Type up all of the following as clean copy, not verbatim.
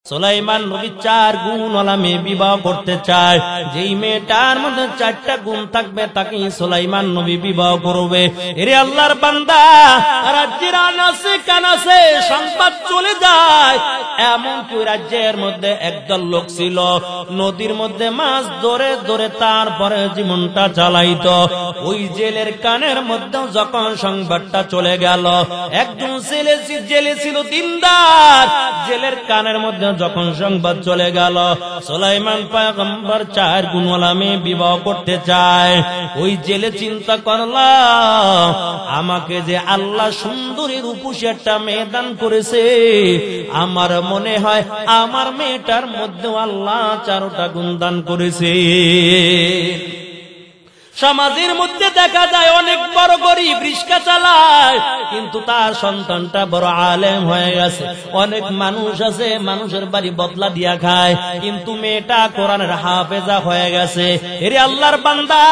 সুলাইমান নবী 4 গুণওয়ালা মেয়ে বিবাহ করতে চায়। যেই মেয়েটার মধ্যে 4টা গুণ থাকবে তাকে সুলাইমান নবী বিবাহ করবে। এরে আল্লাহর বান্দা, রাজ্যের আনাসে কানাসে সংবাদ চলে যায় এমন কি রাজ্যের মধ্যে একদল লোক ছিল নদীর মধ্যে মাছ ধরে ধরে তারপরে জীবনটা চালাইতো। ওই জেলের কানের মধ্যে যখন সংবাদটা চলে গেল, একজন জেলে ছিল দিনদার, জেলের কানের মধ্যে যখন সংবাদ চলে গেল সুলাইমান পয়গম্বর 4 গুণওয়ালা মেয়ে বিবাহ করতে চায়, ওই জেলে চিন্তা করলা আমাকে যে আল্লাহ সুন্দরী রূপসী একটা মেয়ে দান করেছে, আমার মনে হয় আমার মেয়েটার মধ্যে আল্লাহ 4টা গুণ দান করেছে। সমাজের মধ্যে দেখা যায় অনেক বড় গরিব রিস্কা চালায়, কিন্তু তার সন্তানটা বড় আলেম হয়ে গেছে। অনেক মানুষ আছে মানুষের বাড়ি বদলা দিয়া খায়, কিন্তু মেয়েটা কোরআনের হাফেজা হয়ে গেছে। এরে আল্লাহর বান্দা,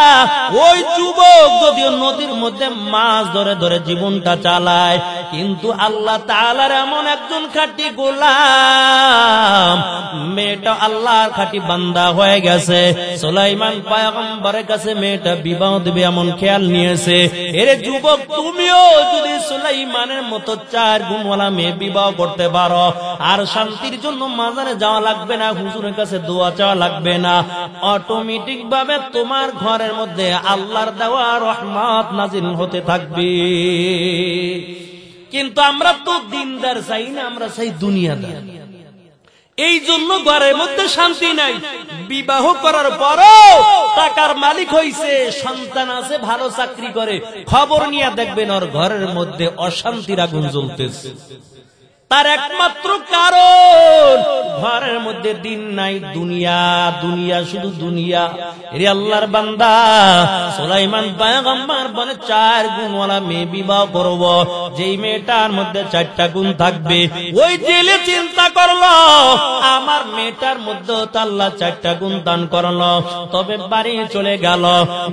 ওই যুবক যদিও নদীর মধ্যে মাছ ধরে ধরে জীবনটা চালায়, কিন্তু আল্লাহ তাআলার এমন একজন খাঁটি গোলাম, মেয়েটা আল্লাহর খাঁটি বান্দা হয়ে গেছে। সুলাইমান পয়গম্বরের কাছে মেয়েটা বিবাহ দেবে এমন খেয়াল নিয়েছে। এরে যুবক, তুমিও যদি সুলাইমানের মতো 4 গুণওয়ালা মেয়ে বিবাহ করতে পারো, আর শান্তির জন্য মাজারে যাওয়া লাগবে না, হুজুরের কাছে দোয়া চাওয়া লাগবে না, অটোমেটিক ভাবে তোমার ঘরের মধ্যে আল্লাহর দেওয়া রহমত নাজিল হতে থাকবে। কিন্তু আমরা তো দিনদার চাই না, আমরা চাই দুনিয়াদার। এই জন্য ঘরের মধ্যে শান্তি নাই। বিবাহ করার পরও টাকার মালিক হইছে, সন্তান আছে, ভালো চাকরি করে, খবর নিয়ে দেখবেন ওর ঘরের মধ্যে অশান্তির আগুন জ্বলতেছে। তার একমাত্র কারণ ঘরের মধ্যে দিন নাই, দুনিয়া দুনিয়া শুধু দুনিয়া। এরে আল্লাহর বান্দা, সুলাইমান পয়গম্বর বলে 4 গুণওয়ালা মেয়ে বিবাহ করব, যেই মেয়েটার মধ্যে 4টা গুণ থাকবে। ওই জেলে চিন্তা করলো আমার মেয়েটার মধ্যে আল্লাহ 4টা গুণ দান করলো। তবে বাড়ি চলে গেল,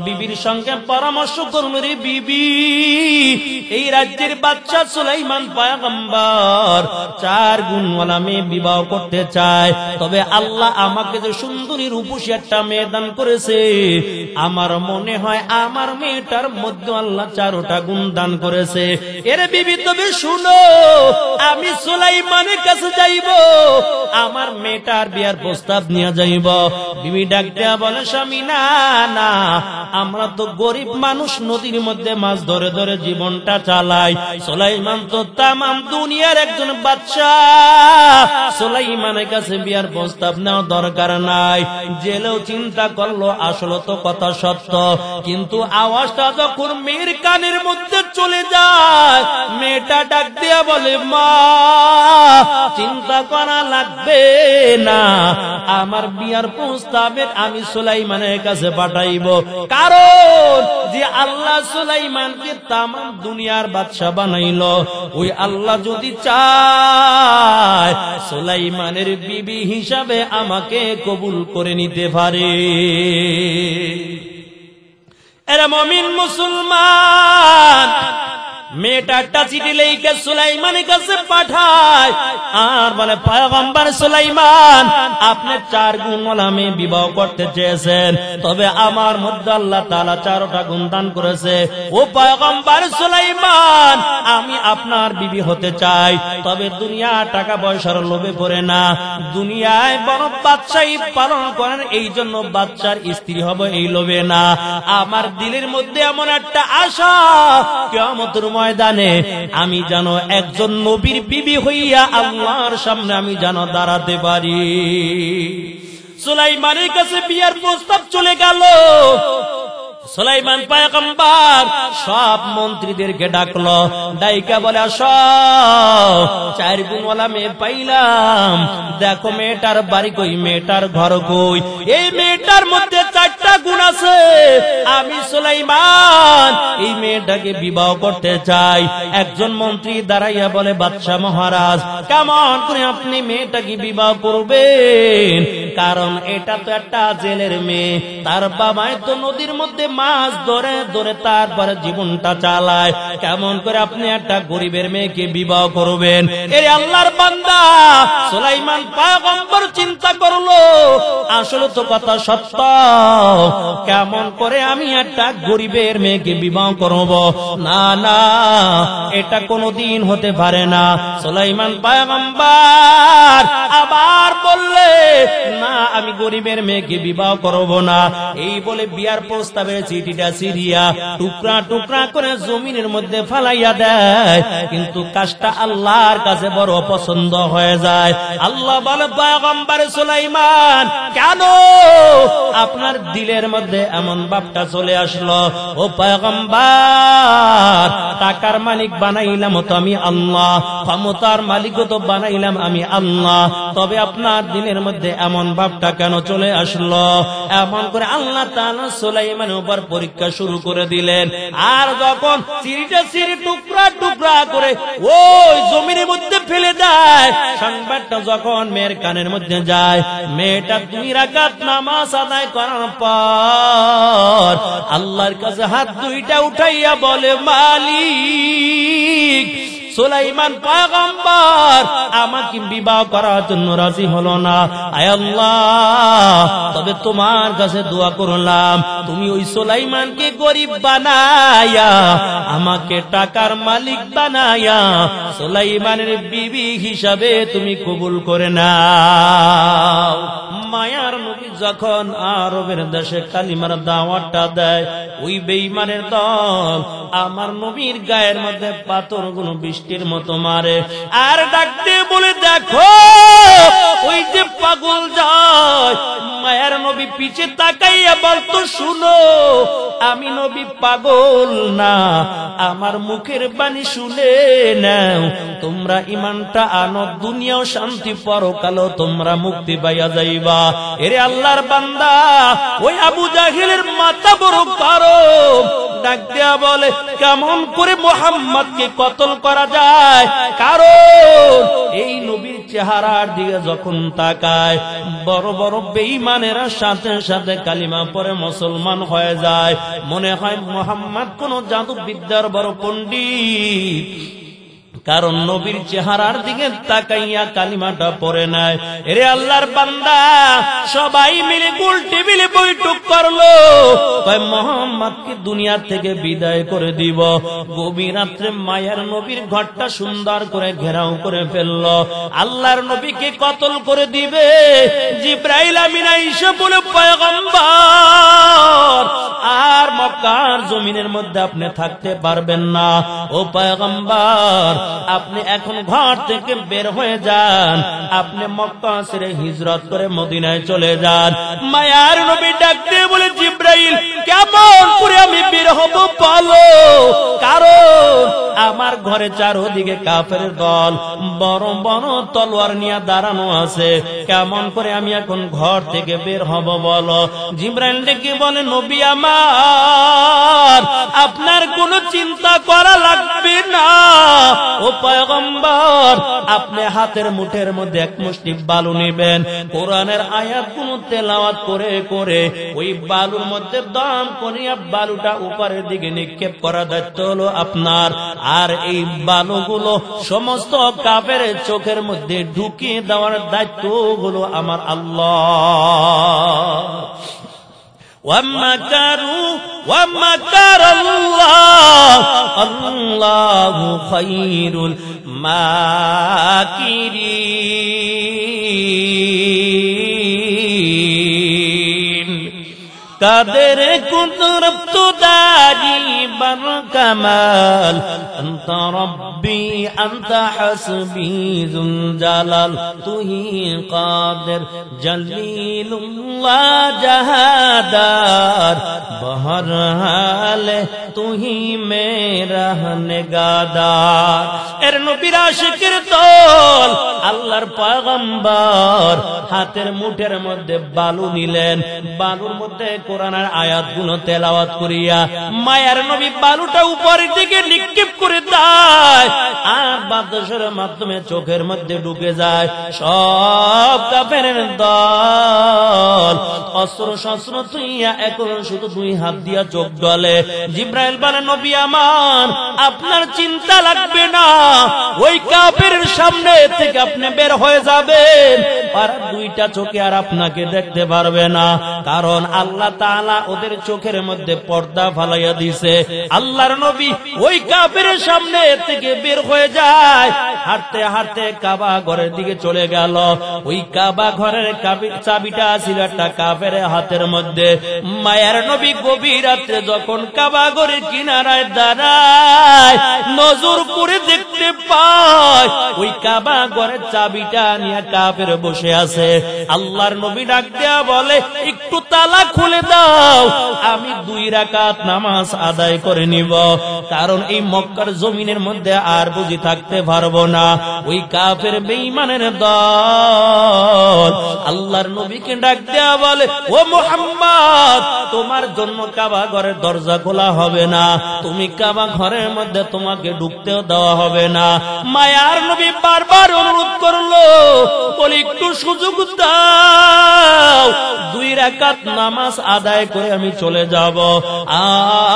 বিবির সঙ্গে পরামর্শ করল, রে বিবি, এই রাজ্যের বাদশা সুলাইমান পয়গম্বর 4 গুণওয়ালা মেয়ে বিবাহ করতে চায়, তবে আল্লাহ আমাকে যে সুন্দরী রূপসী একটা মেয়ে দান করেছে, আমার মনে হয় আমার মেয়েটার মধ্যে আল্লাহ 4টা গুণ দান করেছে। এর বিবি, তবে শুনো, আমি সুলাইমানের কাছে যাইব, আমার মেয়েটার বিয়ার প্রস্তাব নিয়ে যাইব। বিবি ডাক দেয়া বলে, স্বামী, না না, আমরা তো গরিব মানুষ, নদীর মধ্যে মাছ ধরে ধরে জীবনটা চালাই। সুলাইমান তো তামাম দুনিয়ার একজন বাদশা, সুলাইমানের কাছে বিয়ার প্রস্তাব নেওয়া দরকার নাই। জেলেও চিন্তা করলো আসলে তো কথা সত্য, কিন্তু আওয়াজটা যখন মেয়ের কানের মধ্যে চলে যায়, মেয়েটা ডাক দিয়া বলে, মা, চিন্তা করা লাগবে না, আমার বিয়ার প্রস্তাবে আমি সুলাইমানের কাছে পাঠাইব। কারণ যে আল্লাহ সুলাইমানকে তামাম দুনিয়ার বাদশা বানাইল, ওই আল্লাহ যদি চায় সুলাইমানের বিবি হিসাবে আমাকে কবুল করে নিতে পারে। এরা মুমিন মুসলমান, মেয়েটা একটা চিঠি লিখে সুলাইমানের কাছে পাঠায়, আর বলে, পয়গম্বর সুলাইমান, আপনি 4 গুণওয়ালা মেয়ে বিবাহ করতে চেয়েছেন, তবে আমার মধ্যে আল্লাহ তাআলা 4টা গুণ দান করেছে। ও পয়গম্বর সুলাইমান, আমি আপনার বিবি হতে চাই, তবে দুনিয়া টাকা পয়সার লোভে পড়ে না, দুনিয়ায় বড় বাদশাহী পালন করেন, এই জন্য বাদশার স্ত্রী হবে এই লোভে না। আমার দিলের মধ্যে এমন একটা আশা, কিয়ামতের ময়দানে আমি যেন একজন নবীর বিবি হইয়া আল্লাহর সামনে আমি যেন দাঁড়াতে পারি। সুলাইমানের কাছে বিয়ার প্রস্তাব চলে গেল। সুলাইমান পয়গম্বর সব মন্ত্রীদেরকে ডাকলো, ডাইকা বলে, আসো, 4 গুণওয়ালা মেয়ে পাইলাম, দেখো মেয়েটার বাড়ি কই, মেয়েটার ঘর কই। এই মেয়েটার মধ্যে 4টা গুণ আছে, আমি সুলাইমান এই মেয়েটাকে বিবাহ করতে চাই। একজন মন্ত্রী দাঁড়াইয়া বলে, বাদশা মহারাজ, কেমন করে আপনি মেয়েটাকে বিবাহ করবেন? কারণ এটা তো একটা জেলের মেয়ে, তার বাবাই তো নদীর মধ্যে মাছ ধরে ধরে তারপরে জীবনটা চালায়, কেমন করে আপনি একটা গরিবের মেয়েকে বিবাহ করবেন? এর আল্লাহর বান্দা সুলাইমান পয়গম্বর চিন্তা করলো, আসলে তো কথা সত্য, কেমন করে আমি একটা গরিবের মেয়েকে বিবাহ করব? না না, এটা কোনোদিন হতে পারে না। সুলাইমান পয়গম্বর আবার বললে, না, আমি গরিবের মেয়েকে বিবাহ করব না। এই বলে বিয়ার প্রস্তাবের চিঠিটা ছিঁড়িয়া টুকরা টুকরা করে জমিনের মধ্যে ফালাইয়া দেয়। কিন্তু কাজটা আল্লাহর কাছে বড় পছন্দ হয়ে যায়। আল্লাহ বলে, পয়গম্বর সুলাইমান, কেন আপনার দিলের মধ্যে এমন ভাবটা চলে আসলো? ও পয়গম্বর, টাকার মালিক বানাইলাম তো আমি আল্লাহ, ক্ষমতার মালিকও তো বানাইলাম আমি আল্লাহ, তবে আপনার দিলের মধ্যে এমন ভাবটা কেন চলে আসলো? এমন করে আল্লাহ তাআলা সুলাইমানের উপর পরীক্ষা শুরু করে দিলেন। আর যখন চিঠিটা ছিঁড়ে টুকরা টুকরা করে ওই জমিনের মধ্যে ফেলে দেয়, সংবাদটা যখন মেয়ের কানের মধ্যে যায়, মেয়েটা 2 রাকাত নামাজ আদায় করার পর আল্লাহর কাছে হাত দুইটা উঠাইয়া বলে, মালিক, সুলাইমান পয়গম্বর আমাকে বিবাহ করার জন্য রাজি হলো না। আয় আল্লাহ, তবে তোমার কাছে দোয়া করলাম, তুমি ওই সুলাইমানকে গরিব বানায়া আমাকে টাকার মালিক বানায়া সুলাইমানের বিবি হিসাবে তুমি কবুল করে নাও। মায়ার নবী যখন আরবের দেশে কালিমার দাওয়াতটা দেয়, ওই বেঈমানের দল আমার নবীর গায়ের মধ্যে পাথরগুলো বৃষ্টির মতো মারে আর ডাকতে বলে, দেখো ওই যে পাগল যায়। মায়ার নবী পিছে তাকাইয়া বলতো, শুনো, আমি নবী পাগল না, আমার মুখের বাণী শুনে নাও, তোমরা ইমানটা আনো, দুনিয়াও শান্তি, পরকালও তোমরা মুক্তি পাইয়া যাইবা। এরে আল্লাহর বান্দা, ওই আবু জাহেলের মাথা বড় গরম, ডাক দেয়া বলে, কেমন করে মুহাম্মদকে কতল করা যায়? কারণ এই নবীর চেহারার দিকে যখন তাকায়, বড় বড় বেঈমানেরা সাথে সাথে কালিমা পড়ে মুসলমান হয়ে যায়। মনে হয় মুহাম্মদ কোন জাদু বিদ্যার বড় পণ্ডিত, কারণ নবীর চেহারার দিকে তাকাইয়া কালিমাটা পড়ে নাই। এরে আল্লাহর বান্দা, সবাই মিলে গোল টেবিলে বৈঠক করলো, কয় মুহাম্মদকে দুনিয়া থেকে বিদায় করে দিব। গভীর রাত্রে মায়ের নবীর ঘরটা সুন্দর করে ঘেরাও করে ফেললো, আল্লাহর নবীকে কতল করে দিবে। জিবরাইল আমিন আইসা বলে, পয়গম্বর, আর মক্কার জমিনের মধ্যে আপনি থাকতে পারবেন না। ও পয়গম্বর, আপনি এখন ঘর থেকে বের হয়ে যান, আপনি মক্কা ছেড়ে হিজরত করে মদিনায় চলে যান। মায়ার নবী ডাকতে বলে, জিবরাইল, কেমন করে আমি বের হব বলো? কারণ আমার ঘরে চারদিকে কাফেরের দল বড় বড় তলোয়ার নিয়ে দাঁড়ানো আছে, কেমন করে আমি এখন ঘর থেকে বের হব বলো? জিবরাইল ডেকে বলে, নবী আমার, আপনার কোনো চিন্তা করা লাগবে না। ও পয়গম্বর, আপনি হাতের মুঠের মধ্যে এক মুষ্টি বালু নেবেন, কোরআনের আয়াতগুলো তেলাওয়াত করে করে ওই বালুর মধ্যে দম করিয়া বালুটা উপরের দিকে নিক্ষেপ করা দায়িত্ব হলো আপনার। আর এই বালুগুলো সমস্ত কাফের চোখের মধ্যে ঢুকিয়ে দেওয়ার দায়িত্ব হলো আমার আল্লাহ। وَمَكَرُوا وَمَكَرَ اللَّهُ اللَّهُ خَيْرُ الْمَاكِرِينَ কাদের কুদরত দারি বর কামাল, আনতা রব্বি আনতা হাসবি যুল জালাল, তুহি কাদের জলিলুল্লাহ জাহাদার, বহর হালে তুহি মেরা নেগাদার। এর নবীর আশিকের দল আল্লাহর পয়গম্বর হাতের মুঠের মধ্যে বালু নিলেন, বালুর মধ্যে কোরআনের আয়াতগুলো তেলাওয়াত করিয়া মায়ার নবী বালুটা উপরের দিকে নিক্ষেপ করে দেয়, আর বাতাসের মাধ্যমে চোখের মধ্যে ঢুকে যায়। সব কাফেরের দল অস্ত্র শস্ত্র তুইয়া এখন শুধু 2 হাত দিয়া চোখ ডলে। জিব্রাইল বলে নবী আমার আপনার চিন্তা লাগবে না, ওই কাফেরের সামনে থেকে আপনি বের হয়ে যাবেন, আর 2টা চোখে আর আপনাকে দেখতে পারবে না, কারণ আল্লাহ তাআলা ওদের চোখের মধ্যে পর্দা ফালাইয়া দিছে। আল্লাহর নবী ওই কাফেরের সামনে থেকে বের হয়ে যায়, হাঁটতে হাঁটতে কাবা ঘরের দিকে চলে গেল। ওই কাবা ঘরের চাবিটা ছিল একটা কাফেরের হাতের মধ্যে। মায়ার নবী গভীর রাত্রে যখন কাবা ঘরের কিনারায় দাঁড়ায়, নজর করে দেখতে পায় ওই কাবা ঘরের চাবিটা নিয়ে কাফের বসে আছে। আল্লাহর নবী ডাক দেয়া বলে একটু তালা খুলে দাও, আমি 2 রাকাত নামাজ আদায় করে নিব, কারণ এই মক্কার জমিনের মধ্যে আর বুঝি থাকতে পারবো না ওই কাফের বেঈমানের দল। আল্লাহর নবীকে ডাক দেয়া বলে ও মুহাম্মদ তোমার জন্য কাবা ঘরের দরজা খোলা হবে না, তুমি কাবা ঘরের মধ্যে তোমাকে ঢুকতেও দেওয়া হবে না। মায়ার নবী বারবার অনুরোধ করলো, বলে একটু সুযোগ দাও, 2 রাকাত নামাজ আদায় করে আমি চলে যাব,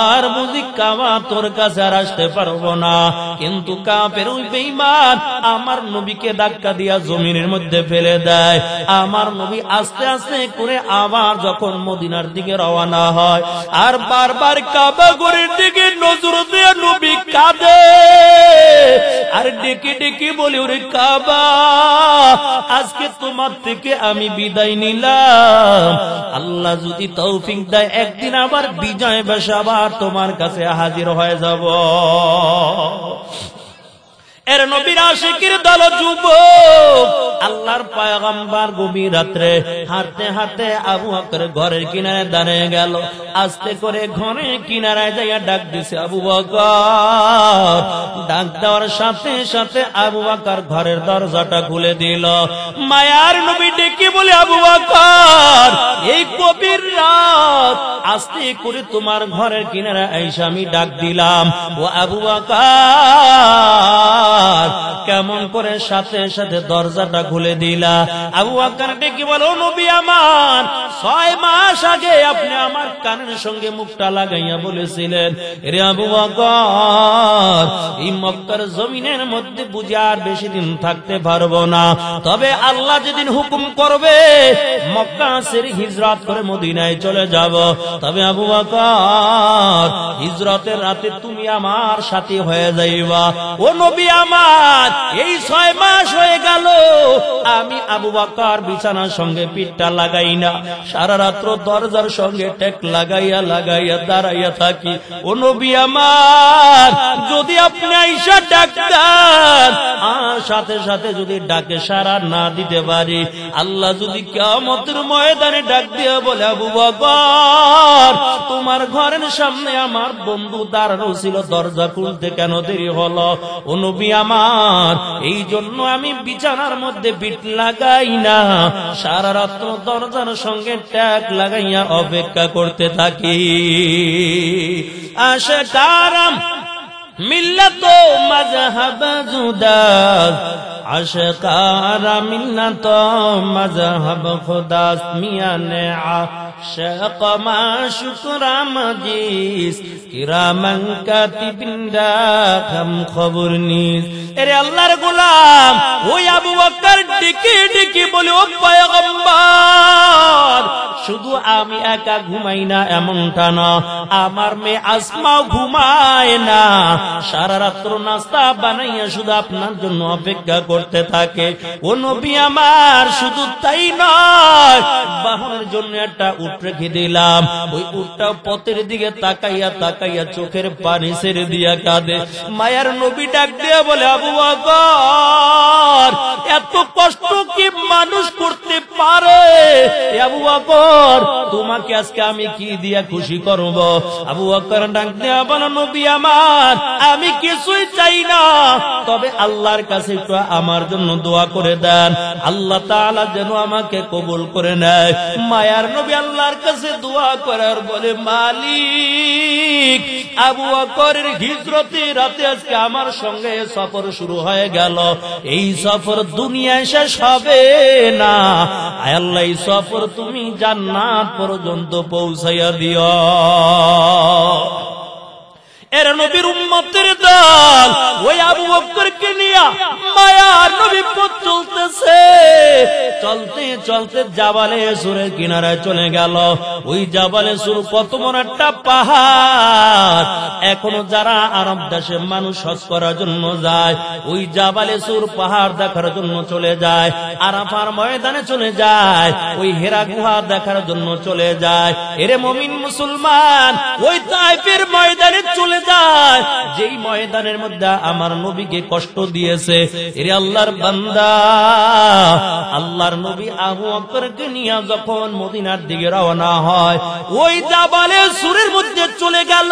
আর বুঝি কাবা তোর কাছে আর আসতে পারবো না। কিন্তু কাফের ওই বেঈমান আমার নবীকে ধাক্কা দিয়া জমিনের মধ্যে ফেলে দেয়। আমার নবী আস্তে আস্তে করে আবার যখন মদিনার দিকে রওনা হয়, আর বারবার কাবা ঘরের দিকে নজর দিয়ে নবী কাঁদে, আর ডেকে ডেকে বলে ওরে কাবা আজকে তোমার থেকে আমি বিদায় নিলাম, আল্লাহ যদি তৌফিক দেয় একদিন আবার বিজয় বেশে আবার তোমার কাছে হাজির হয়ে যাব। এর নবীর আশিকের দল যুবক আল্লাহর পয়গম্বর গভীর রাত্রে হাঁটতে হাঁটতে আবু বকর ঘরের কিনারে দাঁড়িয়ে গেল। আস্তে করে ঘরের কিনারায় যাইয়া ডাক দিছে আবু বকর। ডাক দেওয়ার সাথে সাথে আবু বকর ঘরের দরজাটা খুলে দিল। মায়ার নবী ডেকে বলে আবু বকর এই গভীর রাত আস্তে করে তোমার ঘরের কিনারে আইসা আমি ডাক দিলাম, ও আবু বকর কেমন করে সাথে সাথে দরজাটা খুলে দিলা? আবু বকর ডেকে বলো নবী আমার 6 মাস আগে আপনি আমার কানের সঙ্গে মুখটা লাগাইয়া বলেছিলেন, রে আবু বকর এই মক্কার জমিনের মধ্যে বুঝি আর বেশি দিন থাকতে পারবো না, তবে আল্লাহ যেদিন হুকুম করবে মক্কা ছেড়ে হিজরত করে মদিনায় চলে যাব, তবে আবু বকর হিজরতের রাতে তুমি আমার সাথী হয়ে যাইবা। ও নবী আমার এই 6 মাস হয়ে গেল আমি আবু বকর বিছানার সঙ্গে পিঠটা লাগাই না, সারা রাত্র দরজার সঙ্গে টেক লাগাইয়া লাগাইয়া দাঁড়াইয়া থাকি। ও নবী আমার যদি আপনি আইসা ডাকতেন, আর সাথে সাথে যদি ডাকে সাড়া না দিতে পারি, আল্লাহ যদি কিয়ামতের ময়দানে ডাক দিয়ে বলে আবু বকর তোমার ঘরের সামনে আমার বন্ধু দাঁড়ানো ছিল, দরজা খুলতে কেন দেরি হলো? ও নবী আমার এই জন্য আমি বিছানার মধ্যে পিঠ লাগাই না, সারা রাত্র দরজার সঙ্গে ট্যাগ লাগাইয়া অপেক্ষা করতে থাকি। আশকারাম মিল্লাত মাযহাব জুদাস, আশকারা মিল্লাত মাযহাব খুদাস, মিয়ানে আশাক মাশুকরা মজিস কিরামান কাতিবিন রাখাম খবর নিস। এরে আল্লাহর গোলাম ওই আবু বকর ডেকে ডেকে বলে ও পয়গম্বর শুধু আমি একা ঘুমাই না এমনটা না, আমার মেয়ে আসমাও ঘুমায় না, সারা রাত্র নাস্তা বানাইয়া শুধু আপনার জন্য অপেক্ষা করতে থাকে। ও নবী আমার শুধু তাই নয়, বাহনের জন্য একটা উট রেখে দিলাম, ওই উটটা পথের দিকে তাকাইয়া তাকাইয়া চোখের পানি ছেড়ে দিয়া কাঁদে। মায়ার নবী ডাক দিয়া বলে আবু বকর এত কষ্ট কি মানুষ করতে পারে? আবু বকর তোমাকে আজকে আমি কি দিয়া খুশি করব? আবু বকর ডাক দিয়া বলে নবী আমার আমি কিছুই চাই না, তবে আল্লাহর কাছে একটু আমার জন্য দোয়া করে দেন, আল্লাহ তাআলা যেন আমাকে কবুল করে নেয়। মায়ার নবী আল্লাহর কাছে দোয়া করার বলে মালিক আবু বকরের হিজরতের রাতে আজকে আমার সঙ্গে সফর শুরু হয়ে গেল, এই সফর দুনিয়ায় শেষ হবে না, আয় আল্লাহ এই সফর তুমি জান্নাত পর্যন্ত পৌঁছাইয়া দিও। এর নবীর উম্মতের দল ওই আবু বকরকে নিয়ে মায়ার নবী পথ চলতেছে। চলতে চলতে জাবালে সুরের কিনারায় চলে গেল। ওই জাবালে সুর কত বড় একটা পাহাড়। এখনো যারা আরব দেশে মানুষ হজ করার জন্য যায়, ওই জাবালে সুর পাহাড় দেখার জন্য চলে যায়। আরাফার ময়দানে চলে যায়, ওই হেরা গুহা দেখার জন্য চলে যায়। এরে মুমিন মুসলমান, ওই তায়েফের ময়দানে চলে যায়, যেই ময়দানের মধ্যে আমার নবীকে কষ্ট দিয়েছে। এরে আল্লাহর বান্দা, আল্লাহর নবী আবু বকরকে নিয়ে যখন মদিনার দিকে রওনা হয়, ওই জাবালে সুরের মধ্যে চলে গেল।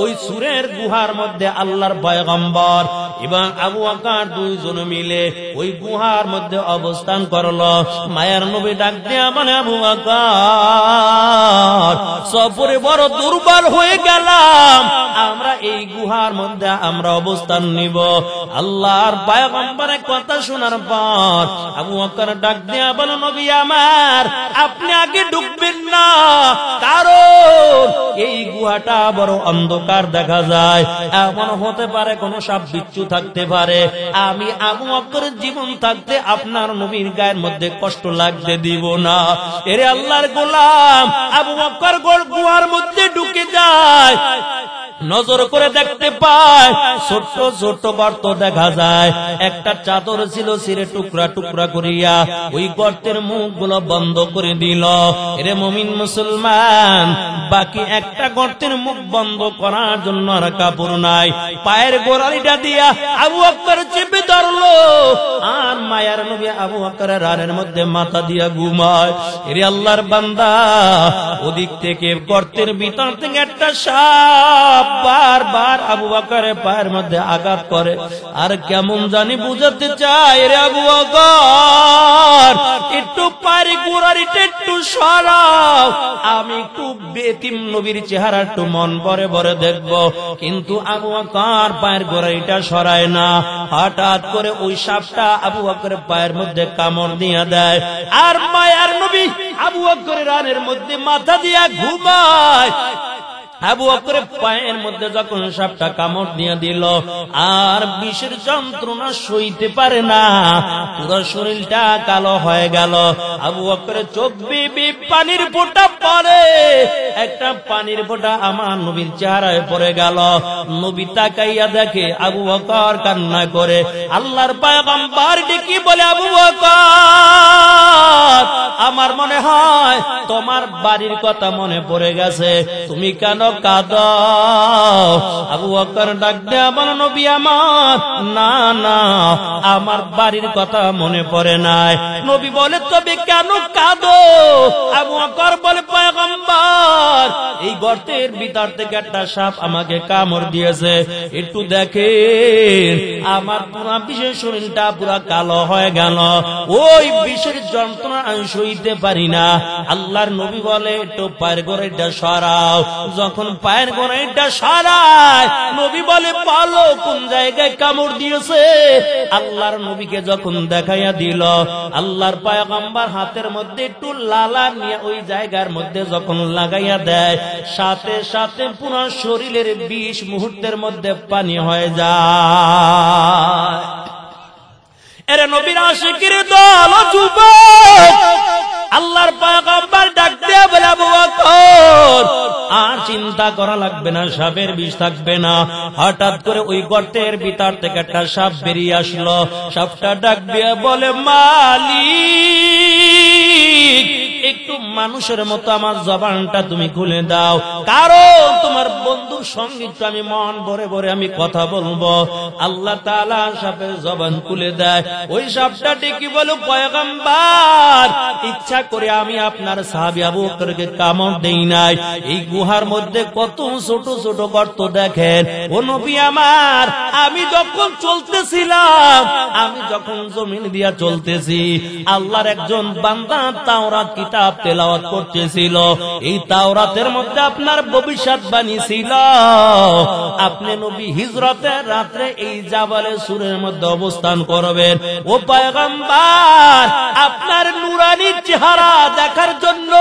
ওই সুরের গুহার মধ্যে আল্লাহর পয়গম্বর এবং আবু বকর দুইজন মিলে ওই গুহার মধ্যে অবস্থান করলো। মায়ার নবী ডাক দেয়া মানে, আবু বকর সফরে বড় দুর্বল হয়ে গেলাম, আমরা এই গুহার মধ্যে আমরা অবস্থান নিব। আল্লাহর পয়গম্বরের কথা শোনার পর আবু বকর ডাক দেয়া বলে, নবী আমার, আপনি আগে ঢুকবেন না, কারণ এই গুহাটা বড় অন্ধকার দেখা যায়। এমন হতে পারে কোন সাপ বিচ্ছু থাকতে পারে। আমি আবু বকরের জীবন থাকতে আপনার নবীর গায়ের মধ্যে কষ্ট লাগতে দিব না। এরে আল্লাহর গোলাম, আবু বকর গুহার মধ্যে ঢুকে যায়। নজর করে দেখতে পায় ছোট্ট ছোট্ট গর্ত দেখা যায়। একটা চাদর ছিল ছিঁড়ে টুকরা টুকরা করিয়া ওই গর্তের মুখগুলো বন্ধ করে দিল। এরে মুমিন মুসলমান, বাকি একটা গর্তের মুখ বন্ধ করার জন্য আর কাপড় নাই। পায়ের গোড়ালিটা দিয়া আবু বকর চেপে ধরলো, আর মায়ার নবী আবু বকরের রানের মধ্যে মাথা দিয়া ঘুমায়। এরে আল্লাহর বান্দা, ওদিক থেকে গর্তের ভিতর থেকে একটা সাপ বারবার আবু বকরের পায়ের মধ্যে আঘাত করে। আর কেমন জানি বুঝাতে চায়, রে আবু বকর একটু পায়ের গোড়ালিটা একটু সরাও, আমি একটু বেতিম নবীর চেহারা একটু মন ভরে ভরে দেখব। কিন্তু আবু বকর পায়ের গোড়ালিটা সরায় না। হঠাৎ করে ওই সাপটা আবু বকরের পায়ের মধ্যে কামড় দিয়ে দেয়, আর মায়ার নবী আবু বকরের রানের মধ্যে মাথা দিয়া ঘুমায়। আবু বকরের পায়ের মধ্যে যখন সাপটা কামড় দিয়ে দিল, আর বিষের যন্ত্রণা সইতে পারে না, পুরো শরীরটা কালো হয়ে গেল। আবু বকরের চোখ বেয়ে পানির ফোঁটা পড়ে। একটা পানির ফোঁটা আমার নবীর চেহারায় পড়ে গেল। নবী তাকাইয়া দেখে আবু বকর কান্না করে। আল্লাহর পয়গম্বর ডেকে বলে, আবু বকর, আমার মনে হয় তোমার বাড়ির কথা মনে পড়ে গেছে, তুমি কেন কাঁদো? আবু বকর ডাক দেয়া বলে, নবী আমার, না না, আমার বাড়ির কথা মনে পড়ে নাই। নবী বলে, তবে কেন কাঁদো? আবু বকর বলে, পয়গম্বর, এই গর্তের ভিতর থেকে একটা সাপ আমাকে কামড় দিয়েছে, একটু দেখেন, আমার পুরা বিশেষ শরীরটা পুরা কালো হয়ে গেল। ওই বিশেষ যন্ত্রণা আমি সইতে পারি না। আল্লাহর নবী বলে, একটু পায়ের গোড়ালিটা সরাও। যখন পায়ের গোড়ালিটা সরায়, নবী বলে, বলো কোন জায়গায় কামড় দিয়েছে? আল্লাহর নবীকে যখন দেখাইয়া দিল, আল্লাহর পয়গম্বর হাতের মধ্যে একটু লালা নিয়ে ওই জায়গার মধ্যে যখন লাগাইয়া দেয়, সাথে সাথে পুরো শরীরের 20 মুহূর্তের মধ্যে পানি হয়ে যায়। এরে নবীর আশিকের দল যুবক, আল্লাহর পয়গম্বর ডাক দিয়ে বলে, আবু বকর, আর চিন্তা করা লাগবে না, সাপের বিষ থাকবে না। হঠাৎ করে ওই গর্তের ভিতর থেকে একটা সাপ বেরিয়ে আসলো। সাপটা ডাক দিয়ে বলে, মালিক, একটু মানুষের মতো আমার জবানটা তুমি খুলে দাও, কারণ তোমার বন্ধুর সঙ্গে একটু আমি মন ভরে ভরে আমি কথা বলবো। আল্লাহ তাআলা সাপের জবান খুলে দেয়। ওই সাপটা ডেকে বলে, পয়গম্বর, ইচ্ছা করে আমি আপনার সাহাবী আবু বকরকে কামড় দেই নাই। এই গুহার মধ্যে কত ছোট ছোট গর্ত দেখেন। ও নবী আমার, আমি যখন চলতেছিলাম, আমি যখন জমিন দিয়া চলতেছি, আল্লাহর একজন বান্দা তাওরাত কিতাব তেলাওয়াত করতেছিল, এই তাওরাতের মধ্যে আপনার ভবিষ্যৎবাণী ছিল, আপনি নবী হিজরতের রাত্রে এই জাবালে সুরের মধ্যে অবস্থান করবেন। ও পয়গম্বর, আপনার নুরানি চেহারা দেখার জন্য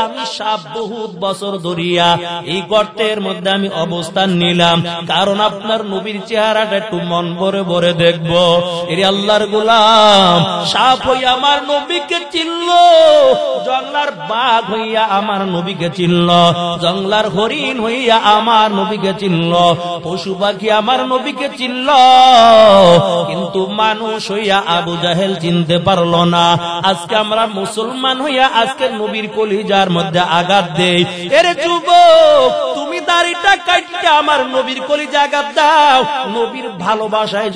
আমি বহুত বছর ধরিয়া এই গর্তের মধ্যে আমি অবস্থান নিলাম, কারণ আপনার নবীর চেহারাটা একটু মন ভরে ভরে দেখব। এর আল্লাহর গোলাম সাপ হইয়া আমার নবীকে চিনল, জঙ্গলার বাঘ হইয়া আমার নবীকে চিনল, জঙ্গলার হরিণ হইয়া আমার নবীকে চিনল, পশু পাখি আমার নবীকে চিনল, কিন্তু মানুষ হইয়া আবু জাহেল চিনতে পারল না। আজকে আমরা মুসলমান হইয়া আজকে নবীর কলিজার মধ্যে আঘাত দেই। এর যুবক, তুমি দাড়িটা কাটতে আমার নবীর কলিজা আঘাত দাও। নবীর ভালোবাসায়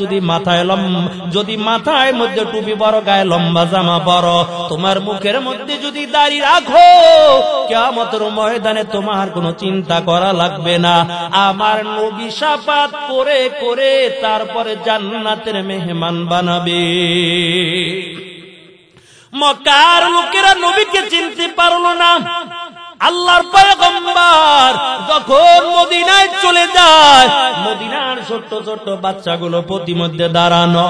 যদি মাথায় মধ্যে টুপি বড়, গায়ে লম্বা জামা বড়, তোমার মুখের মধ্যে যদি দাড়ি রাখো, কিয়ামতের ময়দানে তোমার কোনো চিন্তা করা লাগবে না। আমার নবী শাফাত করে করে তারপরে জান্নাতের মেহমান বানাবে। মক্কার লোকেরা নবীকে চিনতে পারলো না। আল্লাহর পয়গম্বর যখন মদিনায় চলে যায়, মদিনার ছোট্ট ছোট্ট বাচ্চাগুলো প্রতিমধ্যে দাঁড়ানো,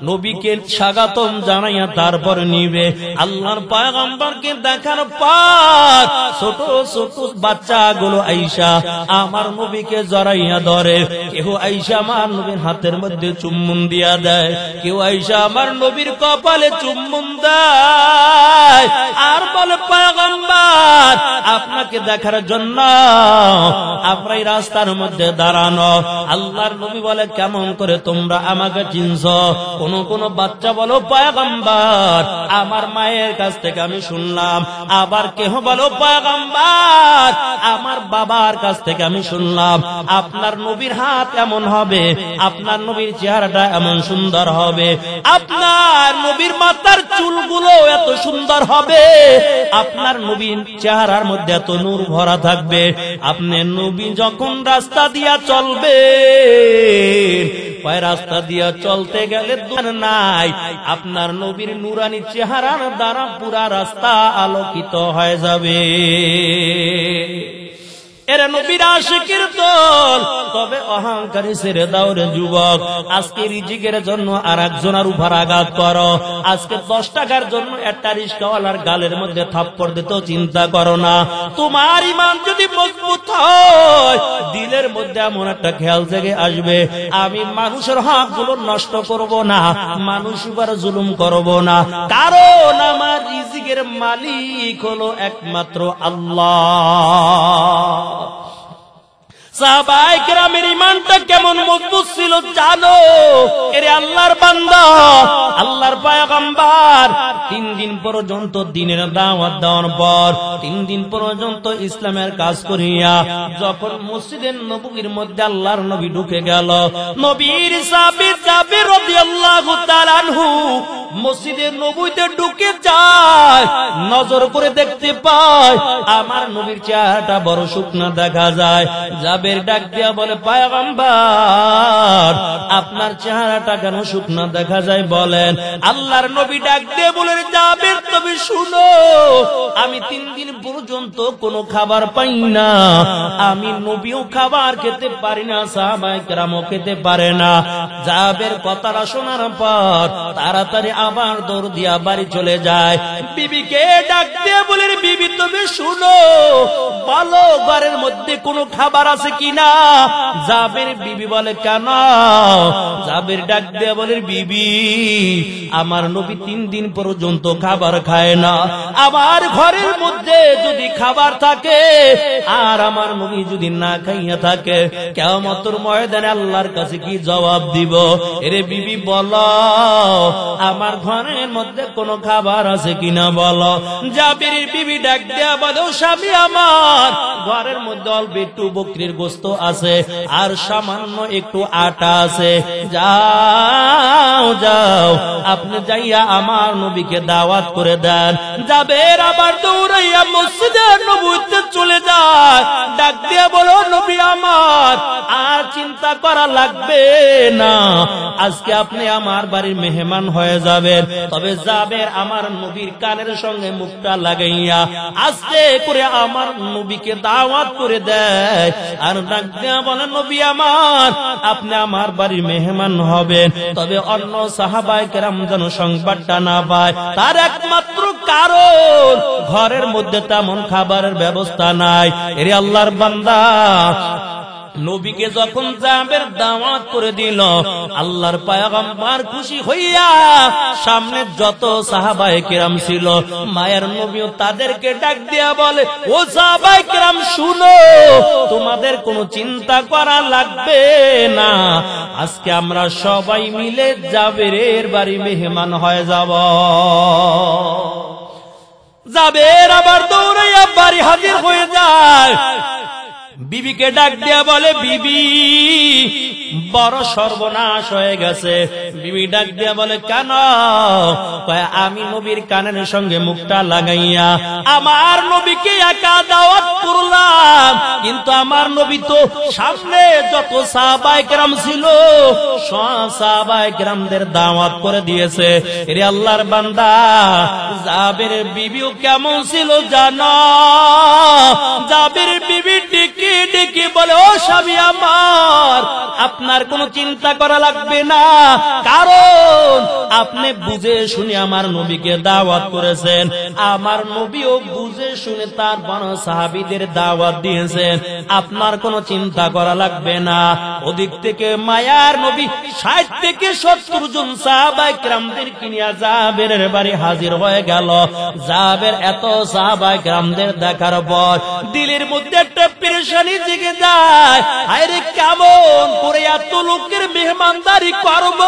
নবীকে স্বাগতম জানাইয়া তারপর নিবে। আল্লাহর পয়গম্বরকে দেখার পর ছোট ছোট বাচ্চাগুলো আইসা আমার নবীকে জড়াইয়া ধরে। কেউ আইসা আমার নবীর হাতের মধ্যে চুম্বন দিয়া দেয়, কেউ আইসা আমার নবীর কপালে চুম্বন দেয়, আর বলে পয়গম্বর আপনাকে দেখার জন্য আমরা এই রাস্তার মধ্যে দাঁড়ানো। আল্লাহর নবী বলে, কেমন করে তোমরা আমাকে চিনছ? কোন কোন বাচ্চা বলো, পয়গম্বর আমার মায়ের কাছ থেকে আমি শুনলাম। আবার কেহ বলো, পয়গম্বর আমার বাবার কাছ থেকে আমি শুনলাম আপনার নবীর হাত এমন হবে, আপনার নবীর চেহারাটা এমন সুন্দর হবে, আপনার নবীর মাথার চুলগুলো এত সুন্দর হবে, আপনার নবীর চেহারার মধ্যে এত নূর ভরা থাকবে। আপনি নবী যখন রাস্তা দিয়া চলবে, রাস্তা দিয়া চলতে গেলে দোকান নাই, আপনার নবীর নুরানি চেহারার দ্বারা পুরা রাস্তা আলোকিত হয়ে যাবে। এরা নবীর আশিকের দল। তবে অহংকারী ছেড়ে দাও রে যুবক। আজকে রিজিকের জন্য আর একজনের উপর আঘাত করো, আজকে 10 টাকার জন্য একটা রিস্কাওয়ালার গালের মধ্যে থাপ্পড় দিতেও চিন্তা করো না। তোমার ঈমান যদি মজবুত হয়, দিলের মধ্যে এমন একটা খেয়াল জেগে আসবে, আমি মানুষের হকগুলো নষ্ট করব না, মানুষ উপর জুলুম করব না, কারণ আমার রিজিকের মালিক হলো একমাত্র আল্লাহ। সাহাবায়ে কেরামের ঈমানটা কেমন মজবুত ছিল জানো? এরে আল্লাহর বান্দা, আল্লাহর পয়গম্বর 3 দিন পর্যন্ত দ্বীনের দাওয়াত দেওয়ার পর 3 দিন পর্যন্ত ইসলামের কাজ করিয়া যখন মসজিদের নববীর মধ্যে আল্লাহর নবী ঢুকে গেল, নবীর সাহাবী জাবির রাদিয়াল্লাহু তাআলা আনহু মসজিদের নববীতে ঢুকে যায়, নজর করে দেখতে পায় আমার নবীর চেহারাটা বড় শুকনা দেখা যায়। জাবের ডাক দিয়া বলে, পয়গম্বর আপনার চেহারাটা কেন শুকনা দেখা যায় বলেন? আল্লাহর নবী ডাক দিয়ে বলে, জাবের তুমি শুনো, আমি 3 দিন পর্যন্ত কোনো খাবার পাই না, আমি নবীও খাবার খেতে পারি না, সাহাবায়ে কেরামও খেতে পারে না। জাবের কথাটা শোনার পর তাড়াতাড়ি আবার দৌড় দিয়া বাড়ি চলে যায়। বিবিকে ডাক দিয়ে বলে, বিবি তুমি শুনো, বলো ঘরের মধ্যে কোনো খাবার আছে কিনা? জাবের বিবি বলে, কেন? জাবের ডাক দিয়ে বলে, বিবি আমার নবী 3 দিন পর্যন্ত খাবার খায় না, আমার ঘরের মধ্যে যদি খাবার থাকে আর আমার নবী যদি না খাইয়া থাকে, কিয়ামতের ময়দানে আল্লাহর কাছে কি জবাব দিব? এরে বিবি বলো, আমার ঘরের মধ্যে কোনো খাবার আছে কিনা বলো। জাবেরের বিবি ডাক দেয়া বলো, স্বামী আমার ঘরের মধ্যে অল্প একটু বকরির গোশত আছে আর সামান্য একটু আটা আছে, যাও যাও আপনি যাইয়া আমার নবীকে দাওয়াত করে দেন। জাবের আবার দৌড়াই দৌড়াইয়া মসজিদে নবুয়তে চলে যায়, ডাক দিয়া বলো নবী আমার আর চিন্তা করা লাগবে না, আজকে আপনি আমার বাড়ির মেহমান হয়ে যাবেন। তবে জাবের আমার নবীর কানের সঙ্গে মুখটা লাগাইয়া আস্তে করে আমার নবীকে দাওয়াত করে দেয়, আর ডাক দিয়া বলে নবী আমার আপনি আমার বাড়ির মেহমান হবেন, তবে অন্য সাহাবায়ে কেরাম যেন সংবাদটা না পায়। তার একমাত্র কারণ ঘরের মধ্যে তেমন খাবারের ব্যবস্থা নাই। এরে আল্লাহর বান্দা, নবীকে যখন জাবের দাওয়াত করে দিল, আল্লাহর পয়গম্বর খুশি হইয়া সামনে যত সাহাবায়ে কেরাম ছিল মায়ের নবীও তাদেরকে ডাক দিয়া বলে, ও সাহাবায়ে কেরাম শুনো, তোমাদের কোনো চিন্তা করা লাগবে না, আজকে আমরা সবাই মিলে জাবেরের বাড়ি মেহমান হয়ে যাব। জাবের আবার দৌড়াইয়া বাড়ি হাজির হয়ে যায়, বিবিকে ডাক দিয়া বলে বিবি বড় সর্বনাশ হয়ে গেছে। বিবি ডাক দিয়া বলে কেন? আমি নবীর কানের সঙ্গে মুখটা লাগাইয়া আমার নবীকে একা দাওয়াত করলাম, কিন্তু আমার নবী তো সামনে যত সাহাবায়ে কেরাম ছিল সব সাহাবায়ে কেরামদের দাওয়াত করে দিয়েছে। এরে আল্লাহর বান্দা, জাবের বিবিও কেমন ছিল জানো? জাবের বিবি ডেকে ডেকে বলে, ও স্বামী আমার আপনার কোনো চিন্তা করা লাগবে না, কারণ আপনি বুঝে শুনে আমার নবীকে দাওয়াত করেছেন, আমার নবীও বুঝে শুনে তার বড় সাহাবীদের দাওয়াত দিয়েছেন, আপনার কোনো চিন্তা করা লাগবে না। ওদিক থেকে মায়ার নবী 60 থেকে 70 জন সাহাবায়ে কেরামদের কিনিয়া জাবেরের বাড়ি হাজির হয়ে গেল। জাবের এত সাহাবায়ে কেরামদের দেখার পর দিলের মধ্যে একটা পেরেশানি জেগে যায়, আরে কেমন করে এত লোকের মেহমানদারি করব,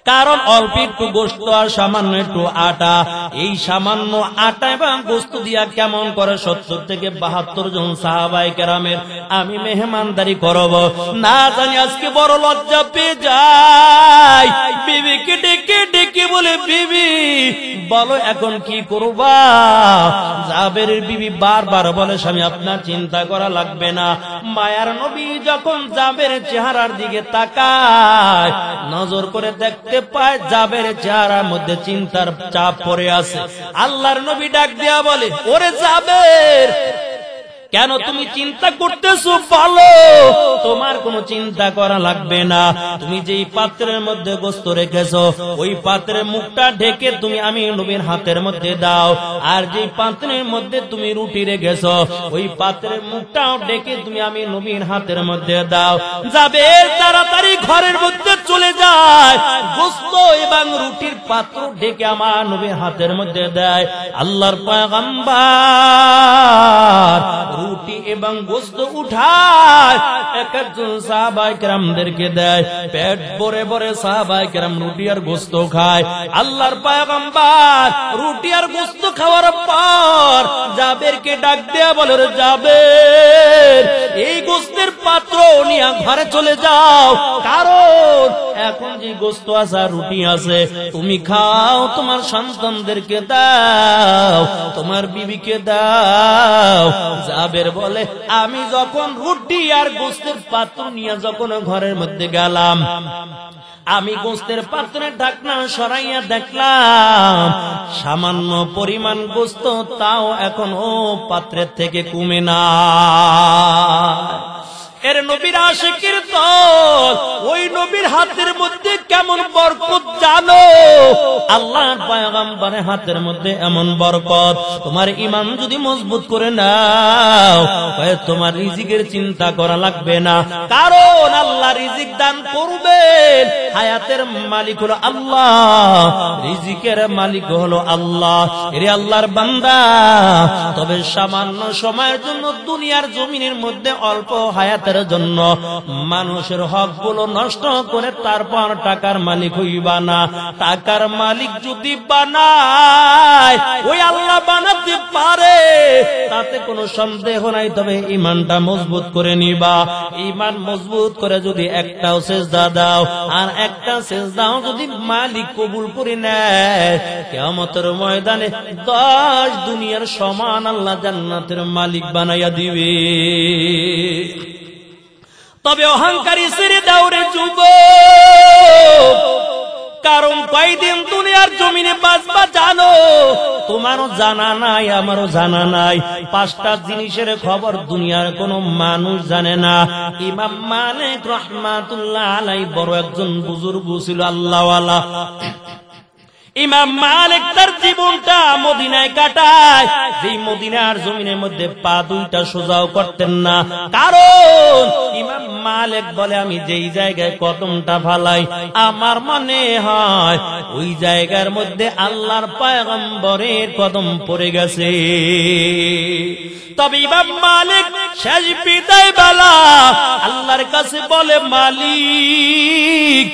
কারণ অল্প একটু গোশত আর সামান্য একটু আটা, এই সামান্য আটা এবং গোশত দিয়া কেমন করে 70 থেকে 72 জন সাহাবায়ে কেরামের আমি মেহমানদারি করব, না জানি আজকে বড় লজ্জা পেয়ে যাই। বিবিকে ডেকে ডেকে বলে, বিবি বলো এখন কি করবা? জাবেরের বিবি বারবার বলে, স্বামী আপনার চিন্তা করা লাগবে না। মায়ার নবী যখন জাবেরের চেহারার দিকে তাকায়, নজর করে দেখতে পায় জাবের চেহারার মধ্যে চিন্তার চাপ পড়ে আছে। আল্লাহর নবী ডাক দিয়া বলে, ওরে জাবের কেন তুমি চিন্তা করতেছো? বলো, তোমার কোনো চিন্তা করা লাগবে না, তুমি যেই পাত্রের মধ্যে গোশত রেখেছো ওই পাত্রের মুখটা ঢেকে তুমি আমি নবীর হাতের মধ্যে দাও, আর যেই পাত্রের মধ্যে তুমি রুটি রেখেছো ওই পাত্রের মুখটাও ঢেকে তুমি আমি নবীর হাতের মধ্যে দাও। জাবের তাড়াতাড়ি ঘরের মধ্যে চলে যায়, গোশত এবং রুটির পাত্র ঢেকে আমার নবীর হাতের মধ্যে দেয়। আল্লাহর পয়গম্বর রুটি এবং গোশত উঠায় একজন সাহাবায়ে কেরামদেরকে দেয়, পেট ভরে ভরে সাহাবায়ে কেরাম রুটি আর গোশত খায়। আল্লাহর পয়গম্বর রুটি আর গোশত খাওয়ার পর জাবেরকে ডাক দেয়া বলে, রে জাবের এই গোশতের পাত্র নিয়ে ঘরে চলে যাও, কারণ এখন যে গোশত আছে আর রুটি আছে তুমি খাও, তোমার সন্তানদেরকে দাও, তোমার বিবিকে দাও। জাবের বলে, আমি যখন রুটি আর গোশতের পাত্র নিয়ে যখন ঘরের মধ্যে গেলাম, আমি গোশতের পাত্রের ঢাকনা সরাইয়া দেখলাম সামান্য পরিমাণ গোশত, তাও এখনো পাত্রের থেকে কমে না। এর নবীর আশিকের দল, ওই নবীর হাতের মধ্যে কেমন বরকত জানো? আল্লাহর পয়গম্বরের হাতের মধ্যে এমন বরকত, তোমার ঈমান যদি মজবুত করে নাও তোমার রিজিকের চিন্তা করা লাগবে না, কারণ আল্লাহ রিজিক দান করবেন। হায়াতের মালিক হলো আল্লাহ, রিজিকের মালিক হলো আল্লাহ। এরে আল্লাহর বান্দা, তবে সামান্য সময়ের জন্য দুনিয়ার জমিনের মধ্যে অল্প হায়াতের জন্য মানুষের হক গুলো নষ্ট করে তারপর টাকার মালিক হইবা না। টাকার মালিক যদি বানায়, ওই আল্লাহ বানাতে পারে, তাতে কোনো সন্দেহ নাই, তবে ঈমানটা মজবুত করে নিবা। ঈমান মজবুত করে যদি একটাও সিজদা দাও আর একটা সিজদাও যদি মালিক কবুল করে নেয়, কিয়ামতের ময়দানে 10 দুনিয়ার সমান আল্লাহ জান্নাতের মালিক বানাইয়া দিবে। তবে অহংকারী ছেড়ে দাও রে যুবক, কারণ কয়দিন দুনিয়ার জমিনে বাঁচবা জানো? তোমারও জানা নাই, আমারও জানা নাই। 5টা জিনিসের খবর দুনিয়ার কোনো মানুষ জানে না। ইমাম মালিক রাহমাতুল্লাহ আলাইহি বড় একজন বুজুর্গ ছিল, আল্লাহওয়ালা। ইমাম মালিক তার জীবনটা মদিনায় কাটায়, যেই মদিনার জমিনের মধ্যে পা দুইটা সোজাও করতেন না। কারণ ইমাম মালিক বলে, আমি যেই জায়গায় কদমটা ফালাই আমার মনে হয় ওই জায়গার মধ্যে আল্লাহর পয়গম্বরের কদম পড়ে গেছে। তবে ইমাম মালিক শেষ বিদায় বেলা আল্লাহর কাছে বলে, মালিক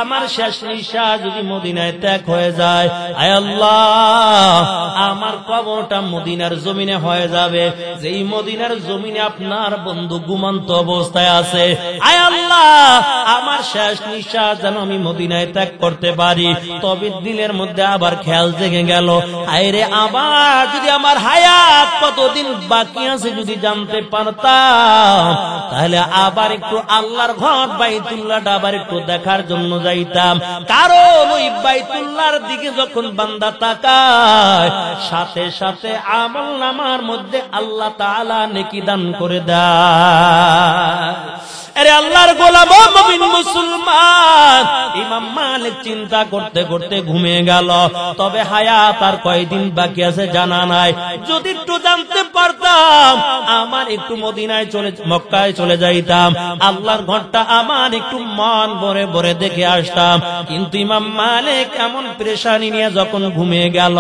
আমার শেষ নিঃশ্বাস যদি মদিনায় ত্যাগ হয়ে যায়, আয় আল্লাহ আমার কবরটা মদিনার জমিনে হয়ে যাবে, যেই মদিনার জমিনে আপনার বন্ধু ঘুমন্ত অবস্থায় আছে। আয় আল্লাহ আমার শেষ নিঃশ্বাস যেন আমি মদিনায় ত্যাগ করতে পারি। তবে দিলের মধ্যে আবার খেয়াল জেগে গেল, আরে আবার যদি আমার হায়াত কতদিন বাকি আছে যদি জানতে পারতাম, তাহলে আবার একটু আল্লাহর ঘর বাইতুল্লাহটা আবার একটু দেখার জন্য যাইতাম। কারণ ওই বাইতুল্লাহর দিকে যখন বান্দা তাকায়, সাথে সাথে আমলনামার মধ্যে আল্লাহ তাআলা নেকি দান করে দেয়। আরে আল্লাহর গোলাম ও মুমিন মুসলমান, ইমাম মালিক চিন্তা করতে করতে ঘুমিয়ে গেল। তবে হায়াত আর কয়দিন বাকি আছে জানা নাই। যদি একটু জানতে পারতাম, আমার একটু মদিনায় মক্কায় চলে যাইতাম, আল্লাহর ঘরটা আমার একটু মন ভরে ভরে দেখে আসতাম। কিন্তু ইমাম মালিক এমন পেরেশানি নিয়ে যখন ঘুমিয়ে গেল,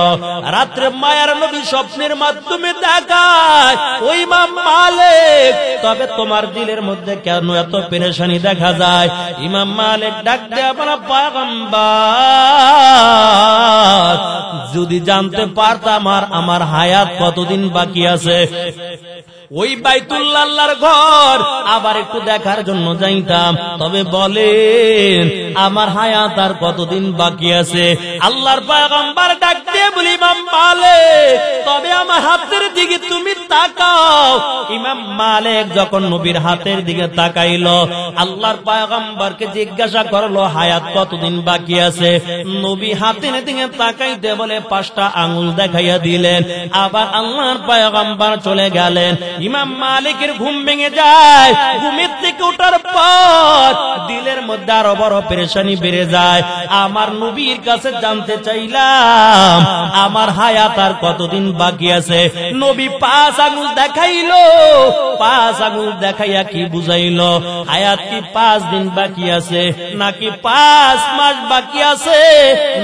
রাত্রে মায়ার নবী স্বপ্নের মাধ্যমে দেখায়, ওই ইমাম মালিক তবে তোমার দিলের মধ্যে কেন এত পেরেশানি দেখা যায়? ইমাম মালিক ডাক দেয়া বলা, পয়গম্বর যদি জানতে পারতাম আমার হায়াত কতদিন বাকি আছে, ওই বাইতুল্লাহ আল্লাহর ঘর আবার একটু দেখার জন্য যাইতাম। তবে বলেন আমার হায়াত আর কতদিন বাকি আছে? আল্লাহর পয়গম্বর ডাক দিয়ে বলি, ইমাম মালিক তবে আমার হাতের দিকে তুমি তাকাও। ইমাম মালিক যখন নবীর হাতের দিকে তাকাইল, আল্লাহর পয়গম্বরকে জিজ্ঞাসা করলো, হায়াত কতদিন বাকি আছে? নবী হাতের দিকে তাকাইতে বলে 5টা আঙ্গুল দেখাইয়া দিলেন। আবার আল্লাহর পয়গম্বর চলে গেলেন। ইমাম মালিকের ঘুম ভেঙে যায়। ঘুমের থেকে ওঠার পর দিলের মধ্যে আরো বড় পেরেশানি বেড়ে যায়। আমার নবীর কাছে জানতে চাইলাম আমার হায়াত আর কতদিন বাকি আছে। নবী 5 আঙ্গুল দেখাইলো। 5 আঙ্গুল দেখাইয়া কি বুঝাইলো? হায়াত কি 5 দিন বাকি আছে, নাকি 5 মাস বাকি আছে,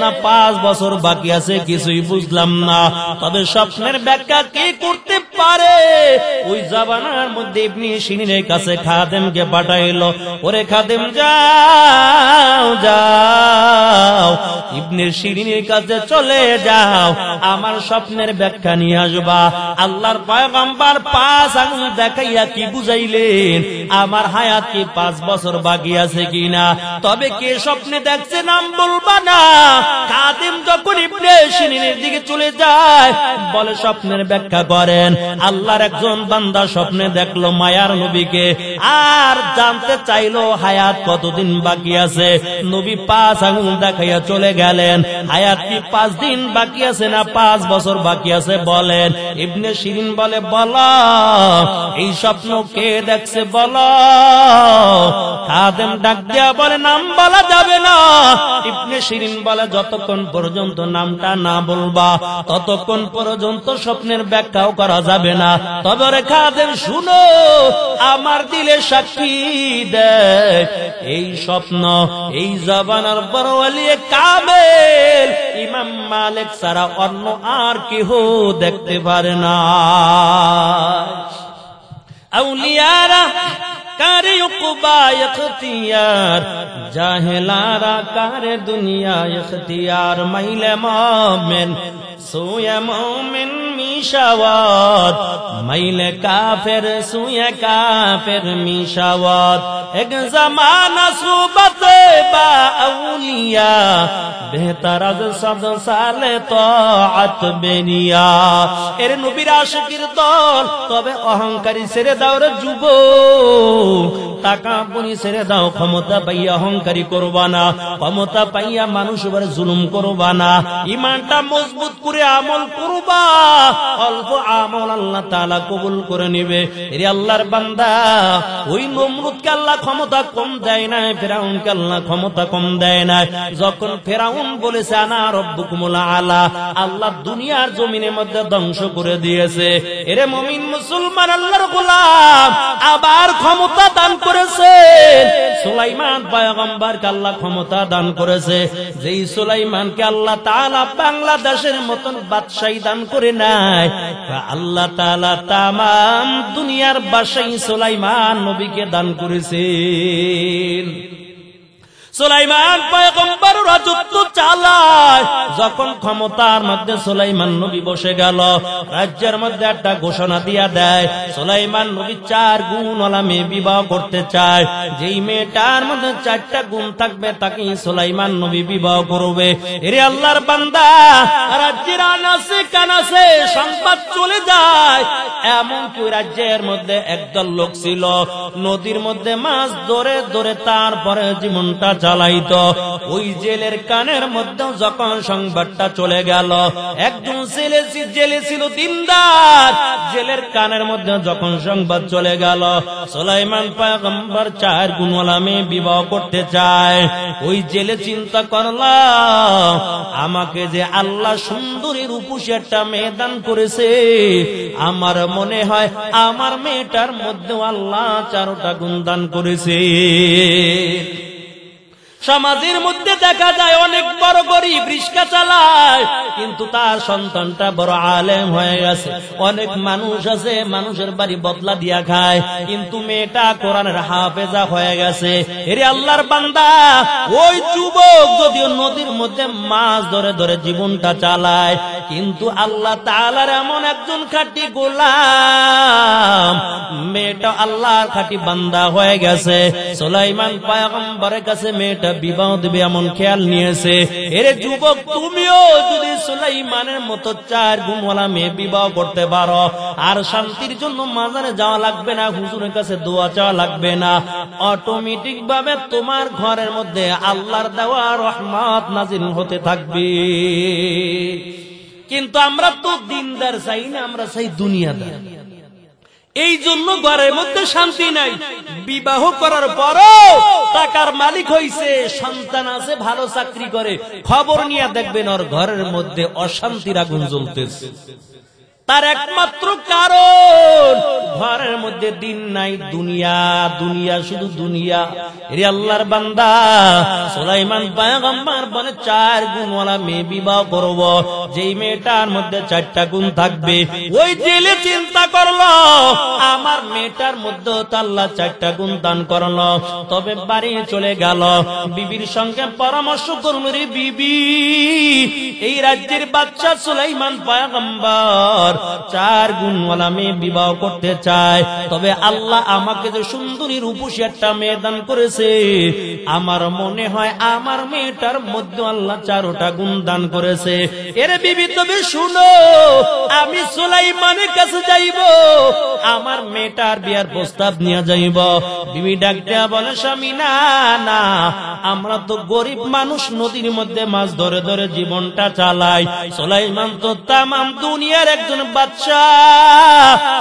না 5 বছর বাকি আছে? কিছুই বুঝলাম না। তবে স্বপ্নের ব্যাখ্যা কে করতে পারে? ওই জামানার মধ্যে ইবনে সিরিনের কাছে খাদেমকে পাঠাইলো, ওরে খাদেম যাও যাও, ইবনে সিরিনের কাছে চলে যাও, আমার স্বপ্নের ব্যাখ্যা নিয়ে আসবা। আল্লাহর পয়গম্বর 5 আঙ্গুল দেখাইয়া কি বুঝাইলেন? আমার হায়াত কি 5 বছর বাকি আছে কিনা? তবে কে স্বপ্নে দেখছে নাম বলবা না। খাদেম যখন ইবনে সিরিনের দিকে চলে যায়, বলে স্বপ্নের ব্যাখ্যা করেন। আল্লাহর একজন বান্দা স্বপ্নে দেখলো মায়ার নবীকে, আর জানতে চাইলো হায়াত কতদিন বাকি আছে। নবী 5 আঙ্গুল দেখাইয়া চলে গেলেন। হায়াত কি 5 দিন বাকি আছে, না 5 বছর বাকি আছে? বলেন। ইবনে সিরিন বলে, বলো এই স্বপ্ন কে দেখছে বলো। খাদেম ডাক দিয়া বলে, নাম বলা যাবে না। ইবনে সিরিন বলে, যতক্ষণ পর্যন্ত নামটা না বলবা ততক্ষণ পর্যন্ত স্বপ্নের ব্যাখ্যাও করা যাবে না। তবে রে খাদেম শুনো, আমার দিলে সাক্ষী দেয়, এই স্বপ্ন এই জামানার বড় ওলি কামেল ইমাম মালিক ছাড়া অন্য আর কেহ দেখতে পারে না। আউলিয়ারা কারে উকবা ইখতিয়ার, জাহেলারা কারে দুনিয়া ইখতিয়ার। মাইলে মুমিন সুয়ে মুমিন মিশাওয়াত, মাইলে কাফের সুয়ে কাফের মিশাওয়াত। এক জামানা সুবতে বা আউলিয়া, বেহতার আজ সদ সালে তাআত বেনিয়া। এর নবীর আশিকির দল, তবে অহংকারী ছেড়ে দাও রে যুবক, টাকা পুনি ছেড়ে দাও, ক্ষমতা পাইয়া অহংকারী করবা না, ক্ষমতা পাইয়া মানুষ উপর জুলুম করবা না, ইমানটা মজবুত করে আমল করবা, অল্প আমল আল্লাহ তাআলা কবুল করে নেবে। এর আল্লাহর বান্দা, ওই নমরুদকে আল্লাহ ক্ষমতা কম দেয় নাই, ফেরাউনকে আল্লাহ ক্ষমতা কম দেয় নাই। যখন ফেরাউন বলেছে আনা রব্বুকুমুল আলা, আল্লাহ দুনিয়ার জমিনের মধ্যে ধ্বংস করে দিয়েছে। এরে মুমিন মুসলমান আল্লাহর গোলাম, আবার ক্ষমতা দান করেছে সুলাইমান পয়গম্বরকে আল্লাহ ক্ষমতা দান করেছে। যেই সুলাইমানকে আল্লাহ তাআলা বাংলাদেশের মতন বাদশাহী দান করে নাই, আল্লাহ তাআলা তামাম দুনিয়ার বাদশাহী সুলাইমান নবীকে দান করেছেন। সুলাইমান পয়গম্বর রাজত্ব চালায়, যখন ক্ষমতার মধ্যে সুলাইমান নবী বসে গেল, রাজ্যের মধ্যে একটা ঘোষণা দিয়া দেয়, সুলাইমান নবী 4 গুণওয়ালা মেয়ে বিবাহ করতে চায়। যেই মেয়েটার মধ্যে 4টা গুণ থাকবে তাকে সুলাইমান নবী বিবাহ করবে। এরে আল্লাহর বান্দা, রাজ্যের আনাসে কানাসে সংবাদ চলে যায়। এমনকি রাজ্যের মধ্যে একদল লোক ছিল, নদীর মধ্যে মাছ ধরে ধরে তারপরে জীবনটা চালাইতো। ওই জেলের কানের মধ্যে যখন সংবাদটা চলে গেল, একজন জেলে ছিল দিনদার, জেলের কানের মধ্যে যখন সংবাদ চলে গেল সুলাইমান পয়গম্বর 4 গুণওয়ালা মেয়ে বিবাহ করতে চায়, ওই জেলে চিন্তা করলো, আমাকে যে আল্লাহ সুন্দরী রূপসী একটা মেয়ে দান করেছে, আমার মনে হয় আমার মেয়েটার মধ্যে আল্লাহ 4টা গুণ দান করেছে। সমাজের মধ্যে দেখা যায় অনেক বড় গরিব রিস্কা চালায়, কিন্তু তার সন্তানটা বড় আলেম হয়ে গেছে। অনেক মানুষ আছে মানুষের বাড়ি বদলা দিয়া খায়, কিন্তু মেয়েটা কোরআনের হাফেজা হয়ে গেছে। এরে আল্লাহর বান্দা, ওই যুবক যদিও নদীর মধ্যে মাছ ধরে ধরে জীবনটা চালায়, কিন্তু আল্লাহ তাআলার এমন একজন খাঁটি গোলাম, মেয়েটা আল্লাহর খাঁটি বান্দা হয়ে গেছে। সুলাইমান পয়গম্বরের কাছে মেয়েটা বিবাহ দিবে এমন খেয়াল নিয়েছে। এরে যুবক, তুমিও যদি সুলাইমানের মতো 4 গুণওয়ালা মেয়ে বিবাহ করতে পারো, আর শান্তির জন্য মাজারে যাওয়া লাগবে না, হুজুরের কাছে দোয়া চাওয়া লাগবে না, অটোমেটিক ভাবে তোমার ঘরের মধ্যে আল্লাহর দেওয়া রহমত নাজিল হতে থাকবে। কিন্তু আমরা তো দিনদার চাই না, আমরা চাই দুনিয়াদার। এই জন্য ঘরের মধ্যে শান্তি নাই। বিবাহ করার পরও টাকার মালিক হইছে, সন্তান আছে, ভালো চাকরি করে, খবর নিয়ে দেখবেন ওর ঘরের মধ্যে অশান্তির আগুন জ্বলতেছে। তার একমাত্র কারণ ঘরের মধ্যে দিন নাই, দুনিয়া দুনিয়া শুধু দুনিয়া। এরে আল্লাহর বান্দা, সুলাইমান পয়গম্বর বলে 4 গুণওয়ালা মেয়ে বিবাহ করব, যেই মেয়েটার মধ্যে 4টা গুণ থাকবে। ওই জেলে চিন্তা করলো, আমার মেয়েটার মধ্যে আল্লাহ 4টা গুণ দান করলো। তবে বাড়ি চলে গেল, বিবির সঙ্গে পরামর্শ করলো, রে বিবি, এই রাজ্যের বাদশা সুলাইমান পয়গম্বর 4 গুণওয়ালা মেয়ে বিবাহ করতে চায়, তবে আল্লাহ আমাকে যে সুন্দরী রূপসী একটা মেয়ে দান করেছে, আমার মনে হয় আমার মেয়েটার মধ্যে আল্লাহ 4টা গুণ দান করেছে। এর বিবি, তবে শুনো, আমি সুলাইমানের কাছে যাইব, আমার মেয়েটার বিয়ার প্রস্তাব নিয়ে যাইব। বিবি ডাক দেয়া বলে, স্বামী, না না, আমরা তো গরিব মানুষ, নদীর মধ্যে মাছ ধরে ধরে জীবনটা চালাই। সুলাইমান তো তামাম দুনিয়ার একজন বাদশা,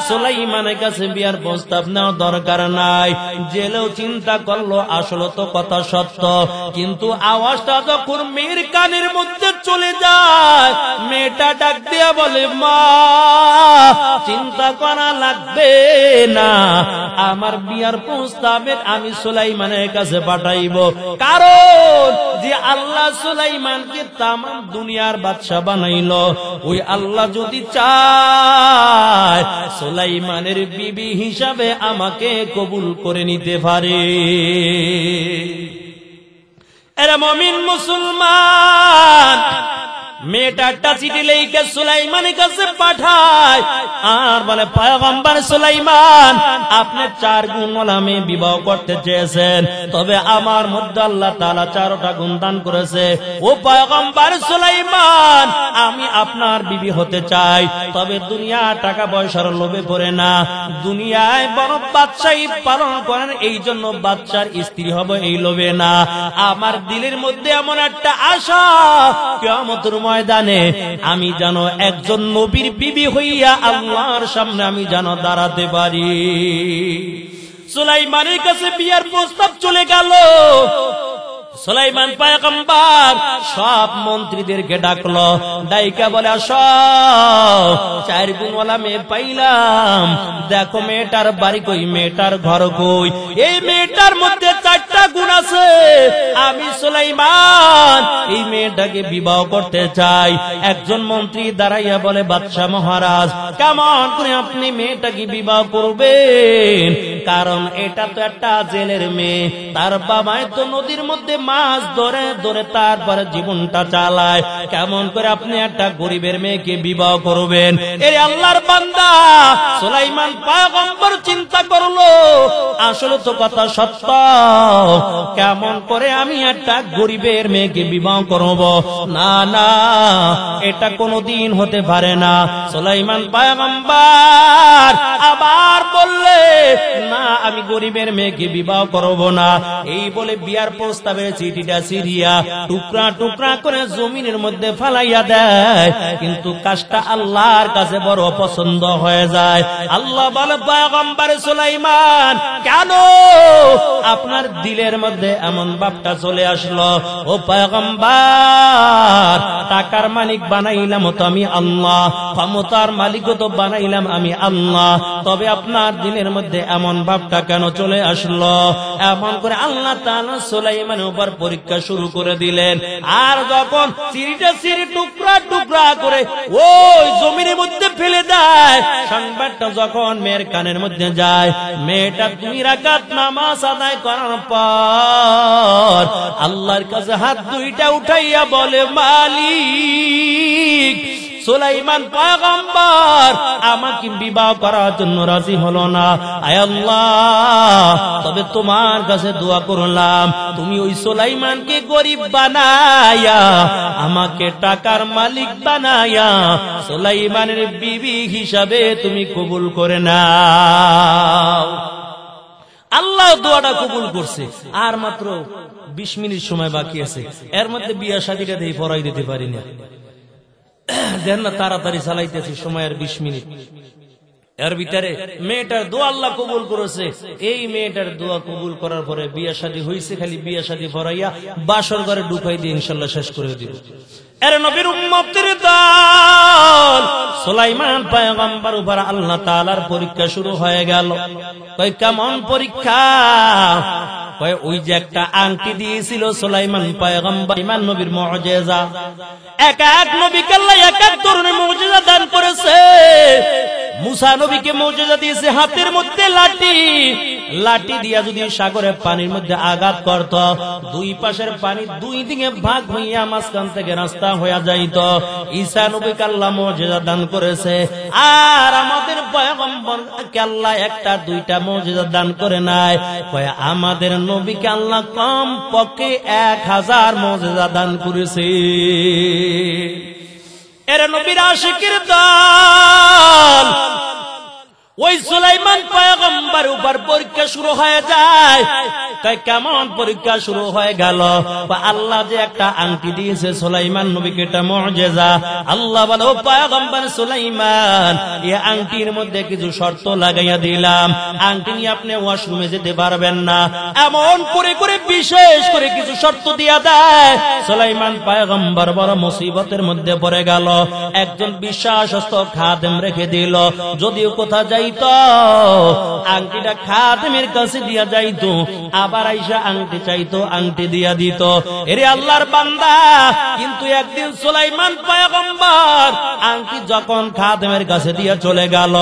সুলাইমানের কাছে বিয়ার প্রস্তাব নেওয়া দরকার নাই। জেলেও চিন্তা করলো, আসলে তো কথা সত্য, কিন্তু আওয়াজটা যখন মেয়ের কানের মধ্যে চলে যায়, মেয়েটা ডাক দিয়া বলে, মা, চিন্তা করা লাগবে না, আমার বিয়ার প্রস্তাবে আমি সুলাইমানের কাছে পাঠাইব। কারণ যে আল্লাহ সুলাইমানকে তামাম দুনিয়ার বাদশা বানাইল, ওই আল্লাহ যদি চায় সুলাইমানের বিবি হিসাবে আমাকে কবুল করে নিতে পারে। এরা মুমিন মুসলমান, মেয়েটা একটা চিঠি লিখে সুলাইমানের কাছে পাঠায় আর বলে পয়গম্বর সুলাইমান আপনি 4 গুণওয়ালা মেয়ে বিবাহ করতে চেয়েছেন, তবে আমার মধ্যে আল্লাহ তাআলা 4টা গুণ দান করেছে। ও পয়গম্বর সুলাইমান আমি আপনার বিবি হতে চাই, তবে দুনিয়া টাকা পয়সার লোভে পড়ে না, দুনিয়ায় বড় বাদশাহী পালন করেন এই জন্য বাচ্চার স্ত্রী হব এই লোভে না। আমার দিলের মধ্যে এমন একটা আশা কিয়ামতের ময়দানে আমি যেন একজন নবীর বিবি হইয়া আল্লাহর সামনে আমি যেন দাঁড়াতে পারি। সুলাইমানের কাছে বিয়ার প্রস্তাব চলে গেল। সুলাইমান পয়গম্বর সব মন্ত্রীদেরকে ডাকলো, ডাইকা বলে আসো 4 গুণওয়ালা মেয়ে পাইলাম, দেখো মেয়েটার বাড়ি কই, মেয়েটার ঘর কই। এই মেয়েটার মধ্যে 4টা গুণ আছে, আমি সুলাইমান এই মেয়েটাকে বিবাহ করতে চাই। একজন মন্ত্রী দাঁড়াইয়া বলে বাদশাহ মহারাজ কেমন করে আপনি মেয়েটাকে বিবাহ করবেন, কারণ এটা তো একটা জেলের মেয়ে, তার বাবায় তো নদীর মধ্যে মাছ ধরে ধরে তারপরে জীবনটা চালায়, কেমন করে আপনি একটা গরিবের মেয়েকে বিবাহ করবেন। এই আল্লাহর বান্দা সুলাইমান পয়গম্বর চিন্তা করলো আসলে তো কথা সত্য, কেমন করে আমি একটা গরিবের মেয়েকে বিবাহ করব, না না এটা কোনোদিন হতে পারে না। সুলাইমান পয়গম্বর আবার বললে না আমি গরিবের মেয়েকে বিবাহ করব না। এই বলে বিয়ার প্রস্তাবের চিঠিটা ছিঁড়িয়া টুকরা টুকরা করে জমিনের মধ্যে ফালাইয়া দেয়, কিন্তু কাজটা আল্লাহর কাছে বড় পছন্দ হয়ে যায়। আল্লাহ বলে পয়গম্বর সুলাইমান কেন আপনার দিলের মধ্যে এমন ভাবটা চলে আসলো? ও পয়গম্বর টাকার মালিক বানাইলাম তো আমি আল্লাহ, ক্ষমতার মালিকও তো বানাইলাম আমি আল্লাহ, তবে আপনার দিলের মধ্যে এমন ভাবটা কেন চলে আসলো? এমন করে আল্লাহ তাআলা সুলাইমানের উপর পরীক্ষা শুরু করে দিলেন। আর যখন চিঠিটা ছিঁড়ে টুকরা টুকরা করে ওই জমিনের মধ্যে ফেলে দেয়, সংবাদটা যখন মেয়ের কানের মধ্যে যায়, মেয়েটা 2 রাকাত নামাজ আদায় করার পর আল্লাহর কাছে হাত 2টা উঠাইয়া বলে মালিক সুলাইমান পয়গম্বর আমাকে বিবাহ করার জন্য রাজি হলো না, আয় আল্লাহ তবে তোমার কাছে দোয়া করলাম তুমি ওই সুলাইমানকে গরিব বানায়া আমাকে টাকার মালিক বানায়া সুলাইমানের বিবি হিসাবে তুমি কবুল করে নাও। আল্লাহ দোয়াটা কবুল করছে। আর মাত্র 20 মিনিট সময় বাকি আছে, এর মধ্যে বিয়া শাদীটা দিয়ে পড়াই দিতে পারি না, দেন না তাড়াতাড়ি চালাইতেছি, সময় আর 20 মিনিট। এর ভিতরে মেয়েটার দোয়া আল্লাহ কবুল করেছে। এই মেয়েটার দোয়া কবুল করার পরে বিয়া শাদী হয়েছে, খালি বিয়া শাদী পড়াইয়া বাসর ঘরে ঢুকাই দিয়ে ইনশাল্লাহ শেষ করে দিব। এর নবীর উম্মতের দল সুলাইমান পয়গম্বর উপর আল্লাহ তাআলার পরীক্ষা শুরু হয়ে গেল। কই কেমন পরীক্ষা? কই ওই যে একটা আংটি দিয়েছিল সুলাইমান পয়গম্বর, ইমান নবীর মুজিজা, এক এক নবীকে আল্লাহ এক এক ধরনের মুজিজা দান করেছে। মুসা নবীকে মুজিজা দিয়েছে হাতের মধ্যে লাঠি, লাঠি দিয়া যদি সাগরের পানির মধ্যে আঘাত করত, 2 পাশের পানি 2 দিকে ভাগ হইয়া মাঝখান থেকে রাস্তা হয়ে যাইত। ঈসা নবীকে আল্লাহ মুজিজা দান করেছে। আর আমাদের পয়গম্বরকে আল্লাহ 1টা 2টা মুজিজা দান করে নাই, কয় আমাদের নবীকে আল্লাহ কম পক্ষে 1000 মুজিজা দান করেছে। এরা নবীর আশিকের দল। ওই সুলাইমান পয়গম্বর উপর পরীক্ষা শুরু হয়ে যায়। তাই কেমন পরীক্ষা শুরু হয়ে গেল? আল্লাহ যে একটা আংটি দিয়েছে সুলাইমান নবীকে, এটা মুজিজা। আল্লাহ বলে ও পয়গম্বর সুলাইমান এই আংটির মধ্যে কিছু শর্ত লাগাইয়া দিলাম, আংটি নিয়ে আপনি ওয়াশরুমে যেতে পারবেন না, এমন করে করে বিশেষ করে কিছু শর্ত দিয়া দেয়। সুলাইমান পয়গম্বর বড় মুসিবতের মধ্যে পড়ে গেল। একজন বিশ্বাসস্থ খাদেম রেখে দিল, যদিও কোথা যাই যাইতো, আংটিটা খাদেমের কাছে দিয়া যাইতো, আবার আইসা আংটি চাইতো, আংটি দিয়া দিত। এরে আল্লাহর বান্দা, কিন্তু একদিন সুলাইমান পয়গম্বর আংটি যখন খাদেমের কাছে দিয়া চলে গেল,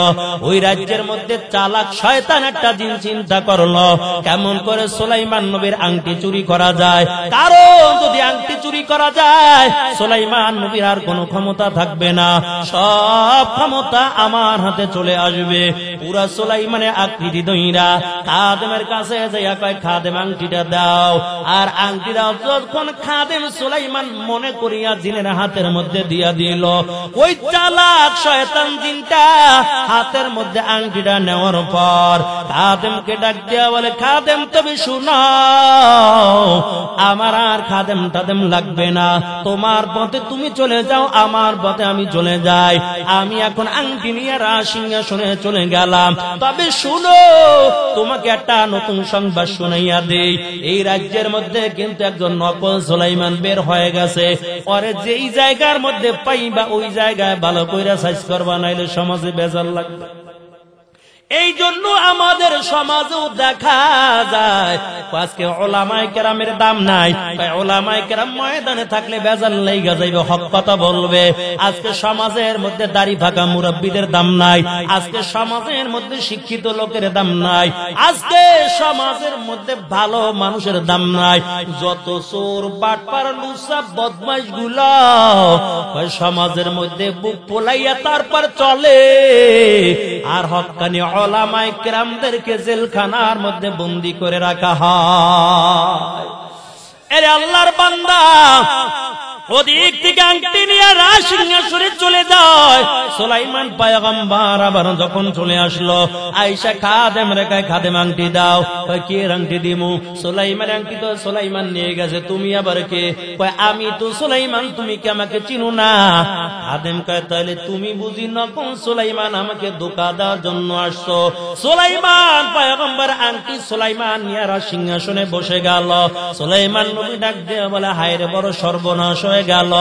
ওই রাজ্যের মধ্যে চালাক শয়তান একটা জিন চিন্তা করলো কেমন করে সুলাইমান নবীর আংটি চুরি করা যায়। কারণ যদি আংটি চুরি করা যায়, সুলাইমান নবীর আর কোনো ক্ষমতা থাকবে না, সব ক্ষমতা আমার হাতে চলে আসবে। পুরা সুলাইমানের আকৃতি দইরা খাদেমের কাছে যাইয়া কয়, খাদেম আংটিটা দাও। আর আংটি দাও যখন খাদেম সুলাইমান মনে করিয়া জিনের হাতের মধ্যে দিয়া দিল, ওই চালাক শয়তান জিনটা হাতের মধ্যে আংটিটা নেওয়ার পর খাদেমকে ডাক দিয়া বলে, খাদেম তুমি শুনো, আমার আর খাদেম টাদেম লাগবে না, তোমার পথে তুমি চলে যাও, আমার পথে আমি চলে যাই। আমি এখন আংটি নিয়ে রাজসিংহাসনে চলে গেলাম। তবে শুনো, তোমাকে একটা নতুন সংবাদ শুনাইয়া দেই, এই রাজ্যের মধ্যে কিন্তু একজন নকল সুলাইমান বের হয়ে গেছে। পরে যেই জায়গার মধ্যে পাইবা ওই জায়গায় ভালো কইরা সাইজ করবা, নাইলে সমাজে বেজার লাগবে। এই জন্য আমাদের সমাজেও দেখা যায় আজকে ওলামায়ে কেরামের দাম নাই। ওলামায়ে কেরাম ময়দানে থাকলে বেজাল লাইগা যাইবে, হক কথা বলবে। আজকে সমাজের মধ্যে দাড়ি ফাঁকা মুরব্বীদের দাম নাই, আজকে সমাজের মধ্যে শিক্ষিত লোকের দাম নাই, আজকে সমাজের মধ্যে ভালো মানুষের দাম নাই। যত চোর বাটপার লুচা বদমাইশ গুলো সমাজের মধ্যে বুক পোলাইয়া তারপর চলে, আর হক্কানি ওলামায়ে কেরামদেরকে জেলখানার মধ্যে বন্দী করে রাখা হয়। এরে আল্লাহর বান্দা, ওদিক থেকে আংটি নিয়ে রাজসিংহাসনে চলে যায়। সুলাইমান পয়গম্বর আবার যখন চলে আসলো, আয়েশা খাদেম রেখায়, খাদেম আংটি দাও। কে আংটি দিমু? সুলাইমান আংটি তো সুলাইমান নিয়ে গেছে, তুমি আবার কে? আমি তো সুলাইমান, তুমি কি আমাকে চিনো না? খাদেম কয়, তাহলে তুমি বুঝি নকল সুলাইমান, আমাকে ধোঁকা দেওয়ার জন্য আসছো। সুলাইমান পয়গম্বর আংটি সুলাইমান নিয়ে রাজসিংহাসনে বসে গেল। সুলাইমান নবী ডাক দিয়ে বলে, হায় রে বড় সর্বনাশ হয়ে গেল।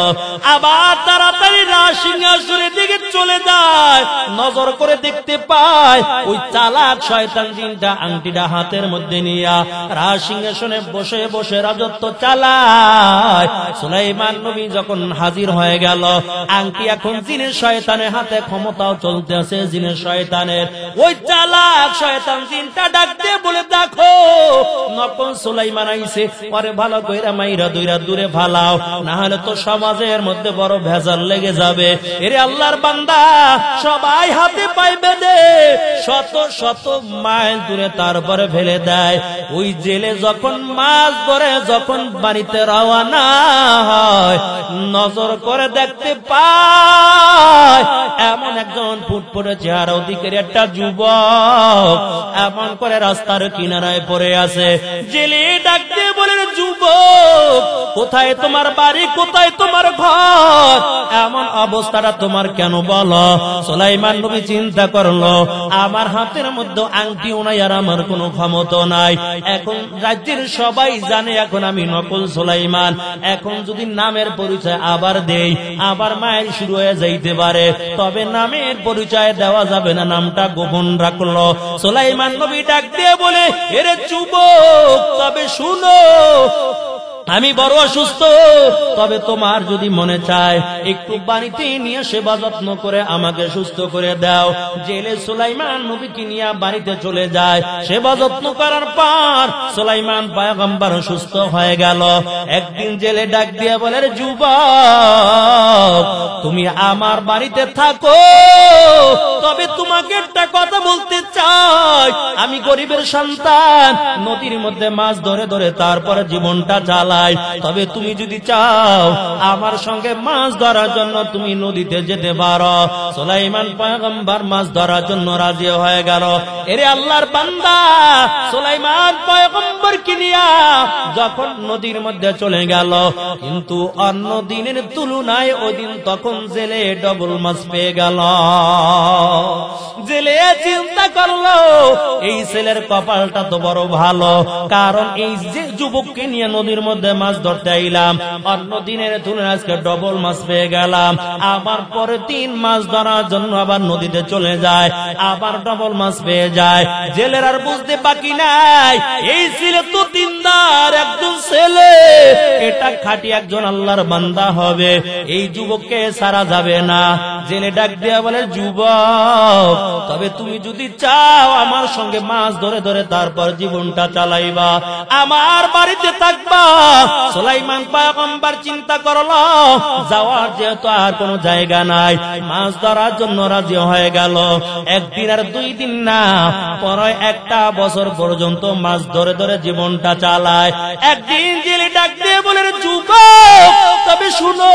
আবার তাড়াতাড়ি রাজসিংহাসনের দিকে চলে যায়, নজর করে দেখতে পায় ওই চালাক শয়তান জিনটা আংটিটা হাতের মধ্যে নিয়ে রাজসিংহাসনে বসে বসে রাজত্ব চালায়। সুলাইমান নবী যখন হাজির হয়ে গেল, আংটি এখন জিনের শয়তানের হাতে, ক্ষমতাও চলতে আছে জিনের শয়তানের। ওই চালাক শয়তান জিনটা ডাক দিয়ে বলে, দেখো নকল সুলাইমান আইছে, পরে ভালো কইরা মাইরা দইরা দূরে ভালাও, না হলে তো সমাজের মধ্যে বড় ভেজাল লেগে যাবে। এরে আল্লাহর বান্দা, সবাই হাতে পায়ে বেঁধে শত শত মাইল দূরে তারপরে ফেলে দেয়। ওই জেলে যখন মাছ ধরে, যখন বাড়িতে রওনা হয়, নজর করে দেখতে পায় এমন একজন ফুটফুটে চেহারা অধিকারী একটা যুবক এমন করে রাস্তার কিনারায় পড়ে আছে। জেলে ডাক দিয়ে বলে, যুবক কোথায় তোমার বাড়ি, কোথায় তোমার ঘর, এমন অবস্থাটা তোমার কেন বলো? সুলাইমান নবী চিন্তা করলো, আমার হাতের মধ্যে আংটিও নাই, আর আমার কোনো ক্ষমতা নাই। এখন রাজ্যের সবাই জানে এখন আমি নকল সুলাইমান। এখন যদি নামের পরিচয় আবার দেই, আবার মায়ের শুরু হয়ে যাইতে পারে। তবে নামের পরিচয় দেওয়া যাবে না, নামটা গোপন রাখলো। সুলাইমান নবী ডাক দিয়ে বলে, এরে যুবক, তবে শুনো, আমি বড় অসুস্থ, তবে তোমার যদি মনে চায় একটু বাড়িতে নিয়ে সেবা যত্ন করে আমাকে সুস্থ করে দাও। জেলে সুলাইমান নবীকে নিয়ে বাড়িতে চলে যায়। সেবা যত্ন করার পর সুলাইমান পয়গম্বর সুস্থ হয়ে গেল। একদিন জেলে ডাক দিয়ে বলে, যুবক তুমি আমার বাড়িতে থাকো, তবে তোমাকে একটা কথা বলতে চাই। আমি গরিবের সন্তান, নদীর মধ্যে মাছ ধরে ধরে তারপরে জীবনটা চালাই। তবে তুমি যদি চাও আমার সঙ্গে মাছ ধরার জন্য, তুমি নদীতে যেতে পারো। সুলাইমান পয়গম্বর মাছ ধরার জন্য রাজি হয়ে গেল। এরে আল্লাহর বান্দা, সুলাইমান পয়গম্বর কি নিয়া যখন নদীর মধ্যে চলে গেল, কিন্তু অন্য দিনের তুলনায় ওই দিন তখন জেলে ডবল মাছ পেয়ে গেল। জেলে চিন্তা করলো, এই ছেলের কপালটা তো বড় ভালো, কারণ এই যে যুবককে নিয়ে নদীর মধ্যে মধ্যে মাছ ধরতে আইলাম, অন্য দিনের তুলনায় আজকে ডবল মাছ পেয়ে গেলাম। আবার পরে 3 মাছ ধরার জন্য আবার নদীতে চলে যায়, আবার ডবল মাছ পেয়ে যায়। জেলের আর বুঝতে বাকি নাই, এই ছেলে তো দিনদার একজন ছেলে, এটা খাঁটি একজন আল্লাহর বান্দা হবে, এই যুবককে ছাড়া যাবে না। জেলে ডাক দিয়া বলে, যুবক, তবে তুমি যদি চাও আমার সঙ্গে মাছ ধরে ধরে তারপর জীবনটা চালাইবা, আমার বাড়িতে থাকবা। সুলাইমান পয়গম্বর চিন্তা করলো, যাওয়ার যেহেতু আর কোনো জায়গা নাই, মাছ ধরার জন্য রাজি হয়ে গেল। 1 দিন আর 2 দিন না, পরে 1টা বছর পর্যন্ত মাছ ধরে ধরে জীবনটা চালায়। একদিন জেলে ডাক দিয়ে বলে, যুবক, তবে শুনো,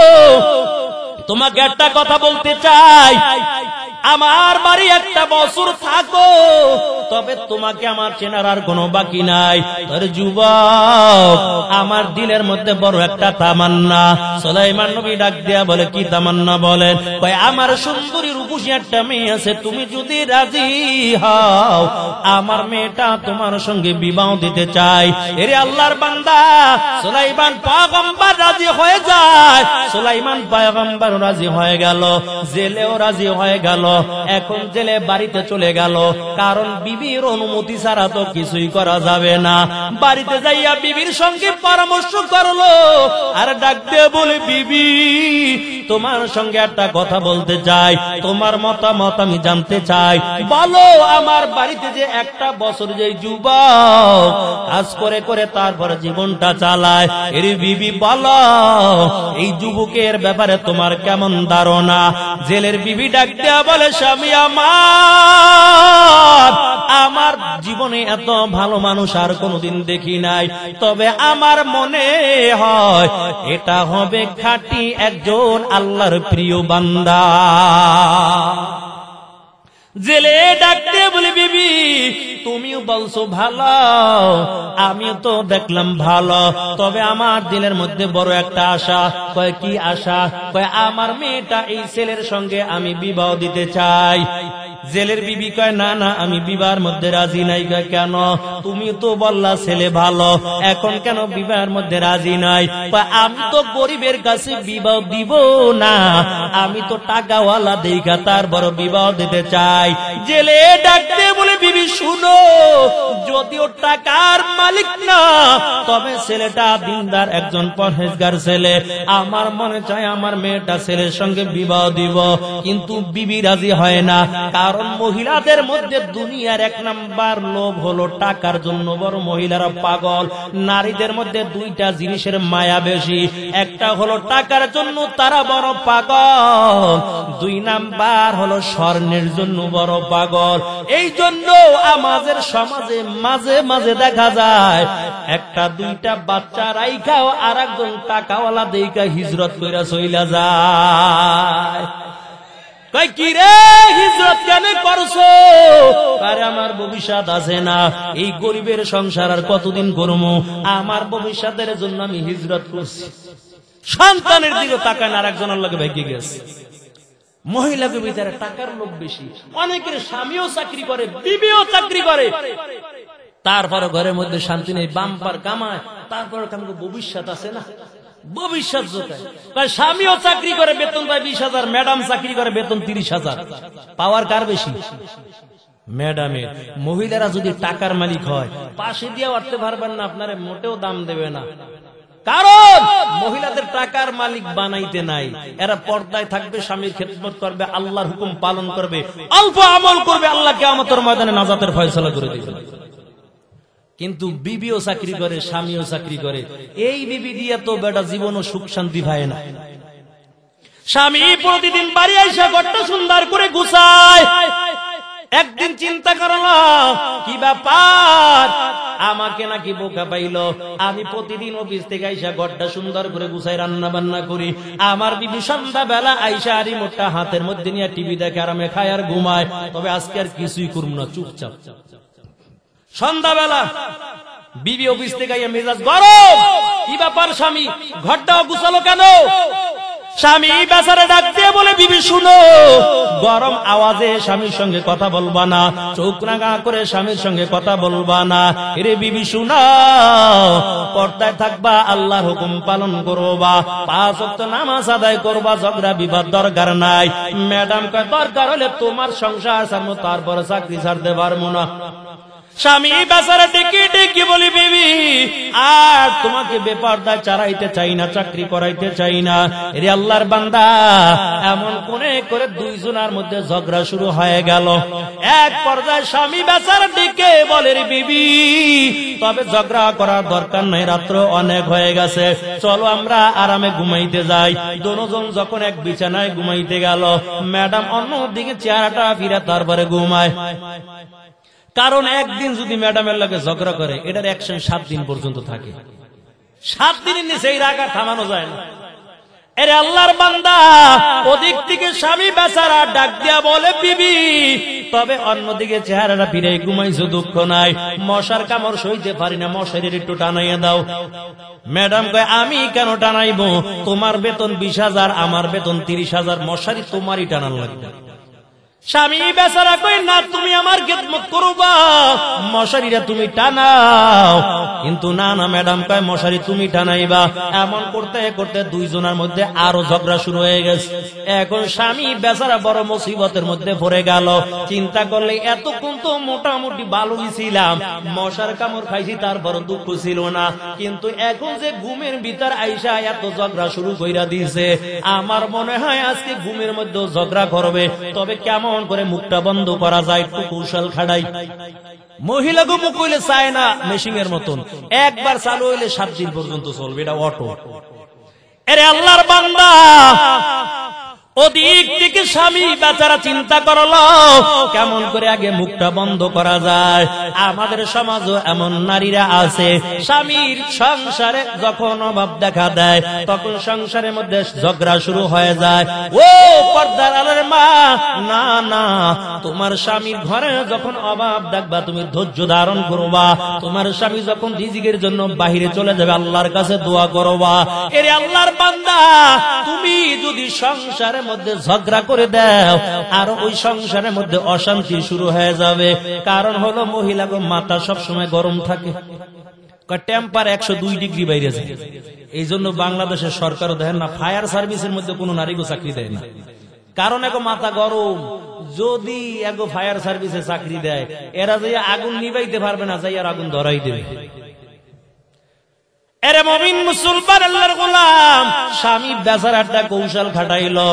তোমাকে একটা কথা বলতে চাই, আমার বাড়ি 1টা বছর থাকো, তবে তোমাকে আমার চেনার আর কোনো বাকি নাই। আরে যুবক, আমার দিলের মধ্যে বড় একটা তামান্না। সুলাইমান নবী ডাক দিয়া বলে, কি তামান্না বলেন? কয়, আমার সুন্দরী রূপসী একটা মেয়ে আছে, তুমি যদি রাজি হও আমার মেয়েটা তোমার সঙ্গে বিবাহ দিতে চাই। এরে আল্লাহর বান্দা, সুলাইমান পয়গম্বর রাজি হয়ে যায়। সুলাইমান পয়গম্বর রাজি হয়ে গেল, জেলেও রাজি হয়ে গেল। এখন জেলে বাড়িতে চলে গেল, কারণ বিবির অনুমতি ছাড়া তো কিছুই করা যাবে না। বাড়িতে যাইয়া বিবির সঙ্গে পরামর্শ করলো, আর ডাক দিয়ে বলে, বিবি, তোমার সঙ্গে একটা কথা বলতে চাই, তোমার মতামত আমি জানতে চাই। বলো, আমার বাড়িতে যে 1টা বছর যে যুবক কাজ করে করে তারপর জীবনটা চালায়, এর বিবি বলো, এই যুবকের ব্যাপারে তোমার কেমন ধারণা? জেলের বিবি ডাক দেয়া বলে, স্বামী আমার জীবনে এত ভালো মানুষ আর কোনদিন দেখি নাই, তবে আমার মনে হয় এটা হবে খাঁটি একজন আল্লাহর প্রিয় বান্দা। জেলে ডাকতে বলে, বিবি, তুমিও বলছো ভালো, আমিও তো দেখলাম ভালো, তবে আমার দিলের মধ্যে বড় একটা আশা। কয়, কি আশা? কয়, আমার মেয়েটা এই ছেলের সঙ্গে আমি বিবাহ দিতে চাই। জেলের বিবি কয়, না না, আমি বিবাহের মধ্যে রাজি নাই। কয়, কেন? তুমি তো বললা ছেলে ভালো, এখন কেন বিবাহের মধ্যে রাজি নাই? কয়, আমি তো গরিবের কাছে বিবাহ দিব না, আমি তো টাকাওয়ালা দেখা তারপর বিবাহ দিতে চাই। জেলে ডাকতে বলে, বিবি শুনো, যদিও টাকার মালিক না, তবে ছেলেটা দিনদার একজন পরহেজগার ছেলে, আমার মনে চায় আমার মেয়েটা ছেলের সঙ্গে বিবাহ দিব। কিন্তু বিবি রাজি হয় না, কারণ মহিলাদের মধ্যে দুনিয়ার 1 নাম্বার লোভ হলো টাকার জন্য। বড় মহিলারা পাগল, নারীদের মধ্যে 2টা জিনিসের মায়া বেশি, একটা হলো টাকার জন্য তারা বড় পাগল, 2 নাম্বার হলো স্বর্ণের জন্য বড় পাগল। এই জন্য আমাদের সমাজে মাঝে মাঝে দেখা যায় 1টা 2টা বাচ্চা রাইখাও আর একজন টাকাওয়ালা দেখা হিজরত কইরা চইলা যায়। কই, কি রে, হিজরত কেন করছো? আরে আমার ভবিষ্যৎ আছে না, এই গরিবের সংসার আর কতদিন করবো, আমার ভবিষ্যতের জন্য আমি হিজরত করছি। সন্তানের দিকে তাকান, আর একজনের লগে ভেগে গেছে। মহিলাদের ভিতরে টাকার লোভ বেশি, অনেকের স্বামীও চাকরি করে, বিবিও চাকরি করে, তারপর ঘরের মধ্যে শান্তি নেই, বাম্পার কামায়, তারপর কামকে ভবিষ্যৎ আছে না, ভবিষ্যৎ জোটায়। স্বামীও চাকরি করে, বেতন পায় 20,000, ম্যাডাম চাকরি করে, বেতন 30,000। পাওয়ার কার বেশি? ম্যাডামের। মহিলারা যদি টাকার মালিক হয়, পাশে দিয়ে উঠতে পারবেন না, আপনারে মোটেও দাম দেবে না, কারণ মহিলাদের টাকার মালিক বানাইতে নাই। এরা পর্দায় থাকবে, স্বামীর খেদমত করবে, আল্লাহর হুকুম পালন করবে, অল্প আমল করবে, আল্লাহ কিয়ামতের ময়দানে নাজাতের ফয়সালা করে দিবে। কিন্তু বিবিও চাকরি করে, স্বামীও চাকরি করে, এই বিবি দিয়ে তো বেটা জীবনও সুখ শান্তি পায় না। স্বামী প্রতিদিন বাড়ি আইসা ঘরটা সুন্দর করে গুছায়। একদিন চিন্তা করলাম, কি ব্যাপার, আমাকে নাকি বোকা পাইলো, আমি প্রতিদিন অফিস থেকে আইসা ঘরটা সুন্দর করে গুছাই, রান্না বান্না করি, আমার বিবি সন্ধ্যা বেলা আইসা আরি মোটা হাতের মধ্যে নিয়ে টিভি দেখে, আরামে খায় আর ঘুমায়। তবে আজকে আর কিছুই করব না, চুপচাপ। সন্ধ্যাবেলা বিবি অফিস থেকে মেজাজ গরম, কি ব্যাপার স্বামী, ঘরটাও গুছালো কেন? স্বামী বেচারা ডাক দিয়ে বলে বিবি শুনো, গরম আওয়াজে স্বামীর সঙ্গে কথা বলবা না, চোখ রাঙা করে স্বামীর সঙ্গে কথা বলবা না। এরে বিবি শুনো, পর্দায় থাকবা, আল্লাহর হুকুম পালন করবা, 5 ওয়াক্ত নামাজ আদায় করবা, ঝগড়া বিবাদ দরকার নাই। ম্যাডাম কয় দরকার হলে তোমার সংসার ছাড়বো, তারপরে চাকরি ছাড়তে পারবো না। স্বামী বেচারা ডেকে ডেকে বলি বিবি আর তোমাকে বেপরদায় চালাইতে চাই না, চাকরি করাইতে চাই না। এরে আল্লাহর বান্দা, এমন কোনে করে দুইজনের মধ্যে ঝগড়া শুরু হয়ে গেল। এক পর্যায়ে স্বামী বেচারা ডেকে বলে রে বিবি তবে ঝগড়া করার দরকার নাই, রাত্র অনেক হয়ে গেছে, চলো আমরা আরামে ঘুমাইতে যাই। দুজন যখন এক বিছানায় ঘুমাইতে গেল, ম্যাডাম অন্যদিকে চেহারাটা ফিরে তারপরে ঘুমায়। কারণ একদিন যদি ম্যাডামের লগে ঝগড়া করে, এটার অ্যাকশন 7 দিন পর্যন্ত থাকে। 7 দিনের নিচে এই রাগ আর থামানো যায় না। এরে আল্লাহর বান্দা, ওদিক থেকে স্বামী বেচারা ডাক দিয়া বলে বিবি তবে অন্যদিকে চেহারাটা ফিরে ঘুমাইছো, দুঃখ নাই, মশার কামড় সইতে পারি না, মশারির একটু টানাইয়া দাও। ম্যাডাম কয় আমি কেন টানাইবো, তোমার বেতন 20,000, আমার বেতন 30,000, মশারি তোমারই টানান লাগবে। স্বামী বেচারা কই না তুমি আমার খেদমত করবা, মশারিটা তুমি টানাও। কিন্তু না না ম্যাডাম কয় মশারি তুমি টানাইবা। এমন করতে করতে দুইজনের মধ্যে আরো ঝগড়া শুরু হয়ে গেছে। এখন স্বামী বেচারা বড় মুসিবতের মধ্যে পড়ে গেল। চিন্তা করলে এতক্ষণ তো মোটামুটি ভালোই ছিলাম, মশার কামড় খাইছি, তারপর দুঃখ ছিল না, কিন্তু এখন যে ঘুমের ভিতর আইসা এত ঝগড়া শুরু কইরা দিয়েছে, আমার মনে হয় আজকে ঘুমের মধ্যে ঝগড়া করবে। তবে কেমন করে মুখটা বন্ধ করা যায়, একটু কৌশল খাড়াই। মহিলা গো মুখ হইলে চায় না, মেশিন এর মতন একবার চালু হইলে 7 দিন পর্যন্ত চলবে, এটা অটো। এরে আল্লাহর বান্দা, ওদিক থেকে স্বামী বেচারা চিন্তা করলো কেমন করে আগে মুখটা বন্ধ করা যায়। আমাদের সমাজও এমন নারীরা আছে, স্বামীর সংসারে যখন অভাব দেখা দেয় তখন সংসারের মধ্যে ঝগড়া শুরু হয়ে যায়। ও পর্দার আলোর মা, না না, তোমার স্বামীর ঘরে যখন অভাব দেখবা তুমি ধৈর্য ধারণ করবা। তোমার স্বামী যখন রিজিকের জন্য বাহিরে চলে যাবে, আল্লাহর কাছে দোয়া করবা। এরে আল্লাহর বান্দা, তুমি যদি সংসারে মধ্যে ঝগড়া করে দাও, আর ওই সংসারের মধ্যে অশান্তি শুরু হয়ে যাবে। কারণ হলো মহিলা গো মাথা সবসময় গরম থাকে, টেম্পার 102 ডিগ্রি বাইরে যায়। এই জন্য বাংলাদেশের সরকারও দেখেন না ফায়ার সার্ভিসের মধ্যে কোনো নারীকে চাকরি দেয় না, কারণ এগো মাথা গরম। যদি এগো ফায়ার সার্ভিসে চাকরি দেয়, এরা যে আগুন নিবাইতে পারবে না, যাই আর আগুন ধরাই দেবে। এরে মুমিন মুসলমান আল্লাহর গোলাম, স্বামী বেচারা একটা কৌশল খাটাইলো,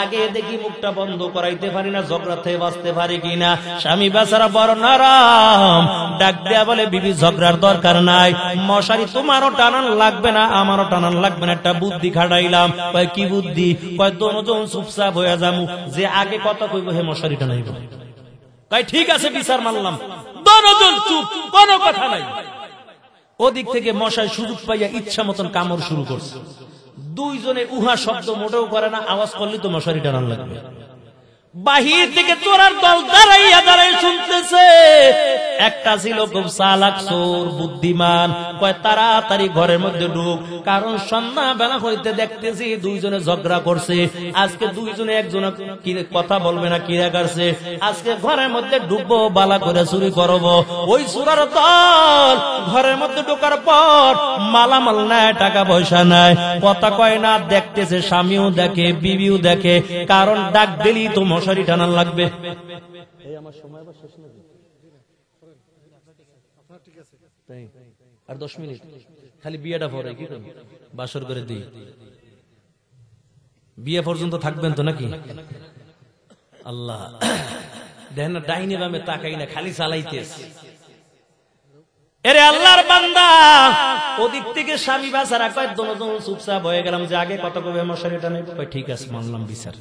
আগে দেখি মুখটা বন্ধ করাইতে পারি না, ঝগড়া থেকে বাঁচতে পারি কিনা। স্বামী বেচারা বড় নরম, ডাক দেয়া বলে বিবি ঝগড়ার দরকার নাই, মশারি তোমারও টানান লাগবে না, আমারও টানান লাগবে না, একটা বুদ্ধি খাটাইলাম। কয় কি বুদ্ধি? কয় দুজন চুপচাপ হয়ে যামু, যে আগে কথা কইব হে মশারি টানাইব। কয় ঠিক আছে, বিচার মানলাম, দুজন চুপ, কোনো কথা নাই। ওদিক থেকে মশাই সুযোগ পাইয়া ইচ্ছা মতন কামড় শুরু করছে। দুইজনে উহা শব্দ মোটেও করে না, আওয়াজ করলে তো মশারি টানান লাগবে। বাহির থেকে চোরার দল দাঁড়াইয়া দাঁড়াই শুনতেছে। একটা ছিল খুব চালাক চোর, বুদ্ধিমান, কয় তাড়াতাড়ি ঘরের মধ্যে ঢুক, কারণ সন্ধ্যা বেলা হইতে দেখতেছি দুইজনে ঝগড়া করছে। আজকে দুইজনে একজন কথা বলবে না, কিরা করছে, আজকে ঘরের মধ্যে ঢুকবো, বালা করে চুরি করবো। ওই চোরার দল ঘরের মধ্যে ঢোকার পর মালামাল নেয়, টাকা পয়সা নেয়, কথা কয় না, দেখতেছে, স্বামীও দেখে, বিবিও দেখে, কারণ ডাক দিলি তো মশারি টানান লাগবে। আর 10 মিনিট খালি বিয়েটা পরে কি বাসর করে দিই, বিয়ে পর্যন্ত থাকবেন তো নাকি? আল্লাহ দেখেন না, ডাইনে বামে তাকাই না, খালি চালাইতেছে। এরে আল্লাহর বান্দা, ওদিক থেকে স্বামী বেচারা কয় দুজন চুপচাপ হয়ে গেলাম, যে আগে কত কবে মশারি টানে। কয় ঠিক আছে, মানলাম বিচার।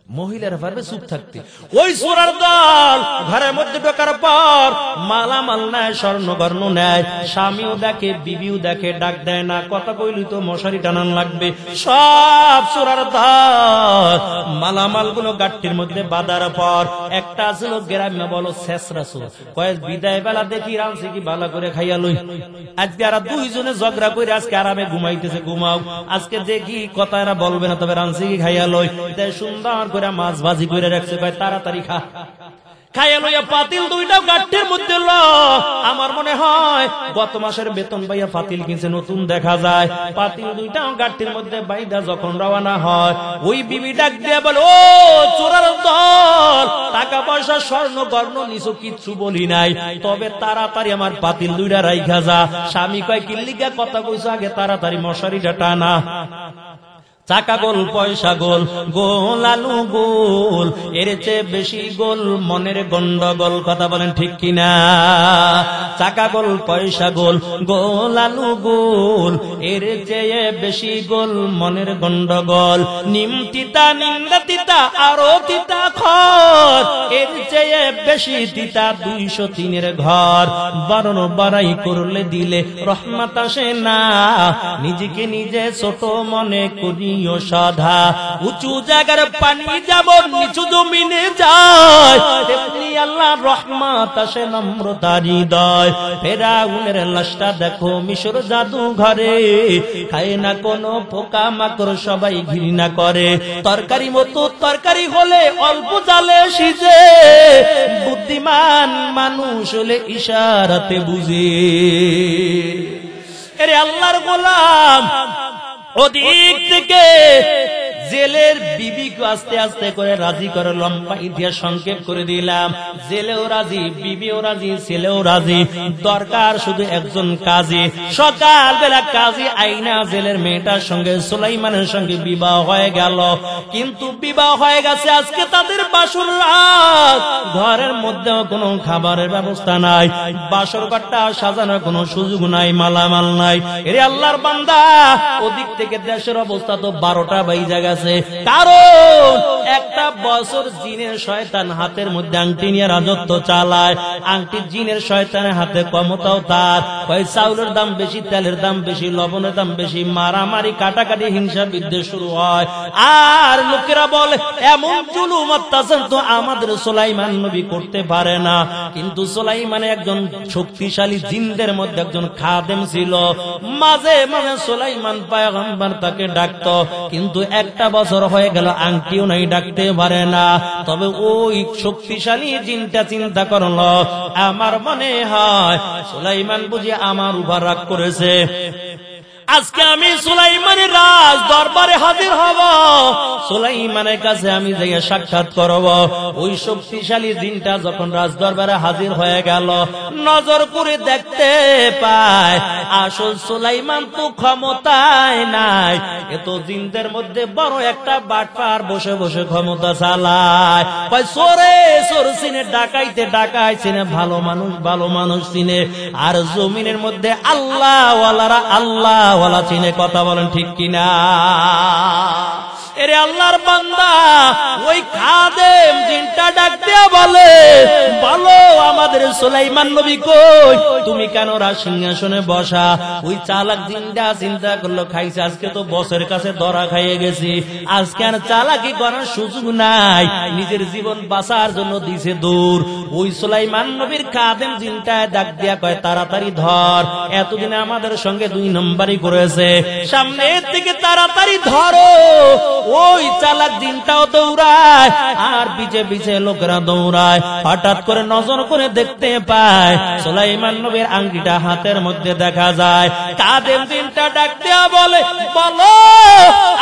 মহিলারা পারবে চুপ থাকতে? ওই চোরার দল ঘরের মধ্যে ঢোকার পর মালামাল নেয়, স্বর্ণকর্ণ নেয়, স্বামীও দেখে, বিবিও দেখে, ডাক দেয় না, কথা কইলি তো মশারি টানান লাগবে। সব চোরার দল মালামাল গুলো গাঠটির মধ্যে বাঁধার পর একটা ছিল গ্রামে বলো শেষরা চোর, কয়েক বিদায় বেলা দেখি রামসি কি বালা করে খাইয়া লই। আজকে আর দুইজনে ঝগড়া করে আজকে আরামে ঘুমাইতেছে, ঘুমাও, আজকে দেখি কথা এরা বলবে না, তবে রামসি কি খাইয়া লই। সুন্দর করে মাছ ভাজি করে রাখছে, ভাই তাড়াতাড়ি খা। খাইয়া লইয়া পাতিল দুইটাও গাঠের মধ্যে ল। আমার মনে হয় গত মাসের বেতন পাইয়া পাতিল কিনছে নতুন, দেখা যায় পাতিল দুইটাও গাঠের মধ্যে বাইদা যখন রওনা হয়, ওই বিবি ডাক দিয়ে বলে, ও চোরার দল, টাকা পয়সা স্বর্ণ গর্ণ নিছো কিচ্ছু বলি নাই, তবে তাড়াতাড়ি আমার পাতিল দুইটা রাইখা যা। স্বামী কয়, কিল্লিগা কথা কইছো, আগে তাড়াতাড়ি মশারিটা টানা। চাকা গোল, পয়সা গোল, গোল আলু গোল, এর চেয়ে বেশি গোল মনের গন্ডগোল, কথা বলেন ঠিক কিনা? চাকা গোল, পয়সা গোল, গোল আলু গোল, এর চেয়ে বেশি গোল মনের গন্ডগোল। নিম তিতা, নিন্দা তিতা, আরো তিতা খর, এর চেয়ে বেশি তিতা 203-এর ঘর। বারণ বাড়াই করলে দিলে রহমত আসে না, নিজেকে নিজে ছোট মনে করি সাধা। উঁচু জায়গার পানি যেমন নিচু জমিনে যায়, তেমনি আল্লাহর রহমত আসে নম্রতার হৃদয়। ফেরাউনের লাশটা দেখো মিশর জাদু ঘরে, খায় না কোনো পোকা মাকড়, সবাই ঘৃণা করে। তরকারি মতো তরকারি হলে অল্প জালে সিজে, বুদ্ধিমান মানুষ হলে ইশারাতে বুঝে। এরে আল্লাহর গোলাম, ওদিক থেকে জেলের বিবিকে আস্তে আস্তে করে রাজি করে, লম্বা ইতিহাস সংক্ষেপ করে দিলাম। জেলেও রাজি, বিবিও রাজি, ছেলেও রাজি, দরকার শুধু একজন কাজী। সকাল বেলা কাজী আইনা জেলের মেয়েটার সঙ্গে সুলাইমানের সঙ্গে বিবাহ হয়ে গেল। কিন্তু বিবাহ হয়ে গেছে, আজকে তাদের বাসর রাত, ঘরের মধ্যেও কোনো খাবারের ব্যবস্থা নাই, বাসর ঘরটা সাজানোর কোনো সুযোগ নাই, মালামাল নাই। এরে আল্লাহর বান্দা, ওদিক থেকে দেশের অবস্থা তো 12টা বাইজা গেছে। কারণ একটা বছর জিনের শয়তান হাতের মধ্যে আংটি নিয়ে রাজত্ব চালায়। আংটি জিনের শয়তানের হাতে, ক্ষমতাও তার। কয় চাউলের দাম বেশি, তেলের দাম বেশি, লবণের দাম বেশি, মারামারি কাটাকাটি হিংসা বিদ্বেষ শুরু হয়। আর লোকেরা বলে এমন জুলুম অত্যাচার তো আমাদের সুলাইমান নবী করতে পারে না। কিন্তু সুলাইমান একজন শক্তিশালী জিনদের মধ্যে একজন খাদেম ছিল। মাঝে মাঝে সুলাইমান পয়গম্বর তাকে ডাকতো, কিন্তু একটা বছর হয়ে গেল আংটিও নাই, ডাকতে পারে না। তবে ওই শক্তিশালী জিনটা চিন্তা করলো, আমার মনে হয় সুলাইমান বুঝি আমার উপর রাগ করেছে, আজকে আমি সুলাইমানের রাজ দরবারে হাজির হব, সুলাইমানের কাছে আমি যাইয়া সাক্ষাৎ করব। ওই শক্তিশালী জিনটা যখন রাজ দরবারে হাজির হয়ে গেল, নজর করে দেখতে পায় আসল সুলাইমান তো ক্ষমতায় নাই। এত জিনদের মধ্যে বড় একটা বাটপার বসে বসে ক্ষমতা চালায়। কয় চোরে চোর চিনে, ডাকাইতে ডাকাই চিনে, ভালো মানুষ ভালো মানুষ চিনে, আর জমিনের মধ্যে আল্লাহ ওয়ালারা আল্লাহ ওয়ালা চিনে, কথা বলেন ঠিক কিনা? এরে আল্লাহর বান্দা, ওই খাদেম জিনটা ডাক দিয়া বলে, বলো আমাদের সুলাইমান নবী কই, তুমি কেন রাজ সিংহাসনে বসা? ওই চালাক জিনটা চিন্তা করলো, খাইছে আজকে তো বসের কাছে ধরা খাইয়ে গেছি, আজকে আর চালাকি করার সুযোগ নাই, নিজের জীবন বাঁচার জন্য দিছে দূর। ওই সুলাইমান নবীর খাদেম জিনটা ডাক দিয়া কয়, তাড়াতাড়ি ধর, এতদিনে আমাদের সঙ্গে 2 নম্বরই করেছে, সামনের থেকে তাড়াতাড়ি ধরো। ওই চালাক জিনটাও দৌড়ায়, আর পিছে পিছে লোকেরা দৌড়ায়। হঠাৎ করে নজর করে দেখতে পায় সুলাইমান নবীর আংটিটা হাতের মধ্যে দেখা যায়। কাদেম জিনটা ডাক দেয়া বলে, বলো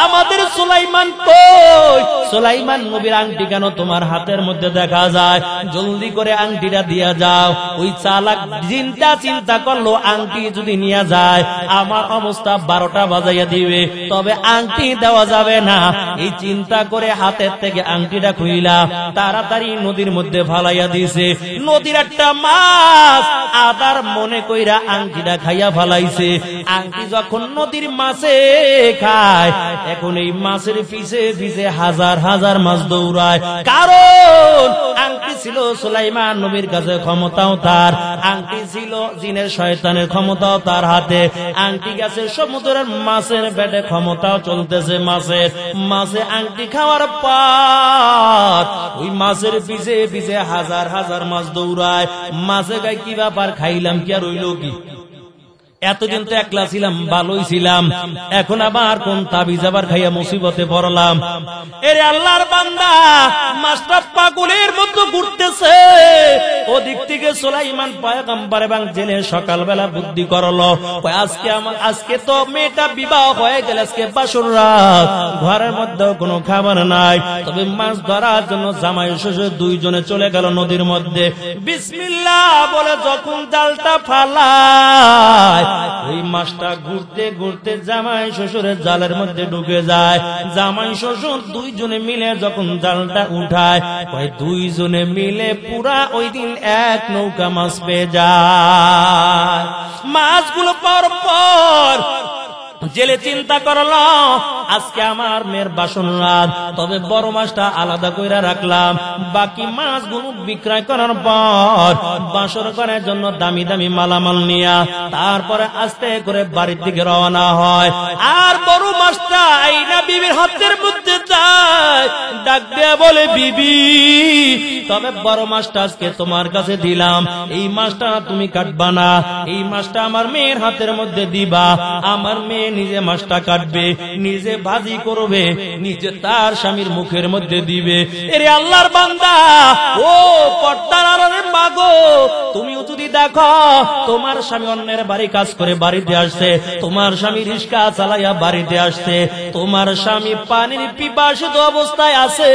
আমাদের সুলাইমান কই? সুলাইমান নবীর আংটি কেন তোমার হাতের মধ্যে দেখা যায়? জলদি করে আংটিটা দিয়া যাও। ওই চালাক জিনটা চিন্তা করলো, আংটি যদি নিয়ে যায় আমার অবস্থা 12টা বাজাইয়া দিবে, তবে আংটি দেওয়া যাবে না। এই চিন্তা করে হাতের থেকে আংটিটা খুইলা তারা তাড়াতাড়ি নদীর মধ্যে ফালাইয়া দিছে। নদীর একটা মাছ আদার মনে কইরা আংটিটা খাইয়া ফালাইছে। আংটি যখন নদীর মাছে খায়, এখন এই মাছের পিছে পিছে হাজার হাজার মাছ দৌড়ায়। কারণ আংটি ছিল সুলাইমান নবীর কাছে, ক্ষমতাও তার। আংটি ছিল জিনের শয়তানের, ক্ষমতাও তার হাতে। আংটি গেছে সমুদ্রের মাছের পেটে, ক্ষমতাও চলতেছে মাছের। মাছে আংটি খাওয়ার পর ওই মাছের পিছে পিছে হাজার হাজার মাছ দৌড়ায়। মাছে গায়ে কি ব্যাপার, খাইলাম কি আর হইল কি? এতদিন তো একলা ছিলাম, ভালোই ছিলাম, এখন আবার কোন তাবিজ আবার খাইয়া মুসিবতে পড়লাম। এরে আল্লাহর বান্দা, মাছটা পাগলের মতো ঘুরতেছে। ওদিক থেকে সুলাইমান পয়গম্বর এবং জেলে সকালবেলা বুদ্ধি করলো, আজকে তো মেয়েটা বিবাহ হয়ে গেল, আজকে বাসর রাত, ঘরের মধ্যে কোনো খাবার নাই। তবে মাছ ধরার জন্য জামাই শ্বশুর দুইজনে চলে গেল নদীর মধ্যে। বিসমিল্লাহ বলে যখন জালটা ফালায়, ওই মাছটা ঘুরতে ঘুরতে জামাই শ্বশুরের জালের মধ্যে ঢুকে যায়। জামাই শ্বশুর দুইজনে মিলে যখন জালটা উঠায়, ওই দুইজনে মিলে পুরা ওই দিন এক নৌকা মাছ পেয়ে যায়। মাছগুলো পর পর জেলে চিন্তা করলো, আজকে আমার মেয়ের বাসন রাত, তবে বড় মাছটা আলাদা কইরা রাখলাম। বাকি মাছগুলো বিক্রয় করার পর বাসর করার জন্য দামি দামি মালামাল নিয়া তারপরে আস্তে করে বাড়ির দিকে রওনা হয়। আর বড় মাছটা আইনা বিবির হাতের মধ্যে যায়, ডাক দেয়া বলে, বিবি তবে বড় মাছটা আজকে তোমার কাছে দিলাম, এই মাছটা তুমি কাটবা না, এই মাছটা আমার মেয়ের হাতের মধ্যে দিবা। আমার মেয়ে নিজে মাছটা কাটবে, নিজে ভাজি করবে, নিজে তার স্বামীর মুখের মধ্যে দিবে। এরে আল্লাহর বান্দা, ও পর্দার আড়ালের মাগো, তুমিও যদি দেখো তোমার স্বামী অন্যের বাড়ি কাজ করে বাড়িতে আসছে, তোমার স্বামী রিস্কা চালাইয়া বাড়িতে আসছে, তোমার স্বামী পানির পিপাসিত অবস্থায় আছে,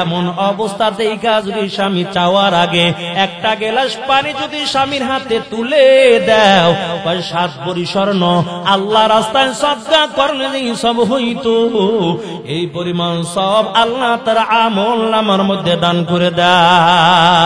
এমন অবস্থা দেখা যদি স্বামী চাওয়ার আগে একটা গ্লাস পানি যদি স্বামীর হাতে তুলে দাও, 7 ভরি স্বর্ণ আল্লাহ রাস্তায় সদকা করলে সব হইতো, এই পরিমাণ সব আল্লাহ তার আমল নামার মধ্যে দান করে দেয়।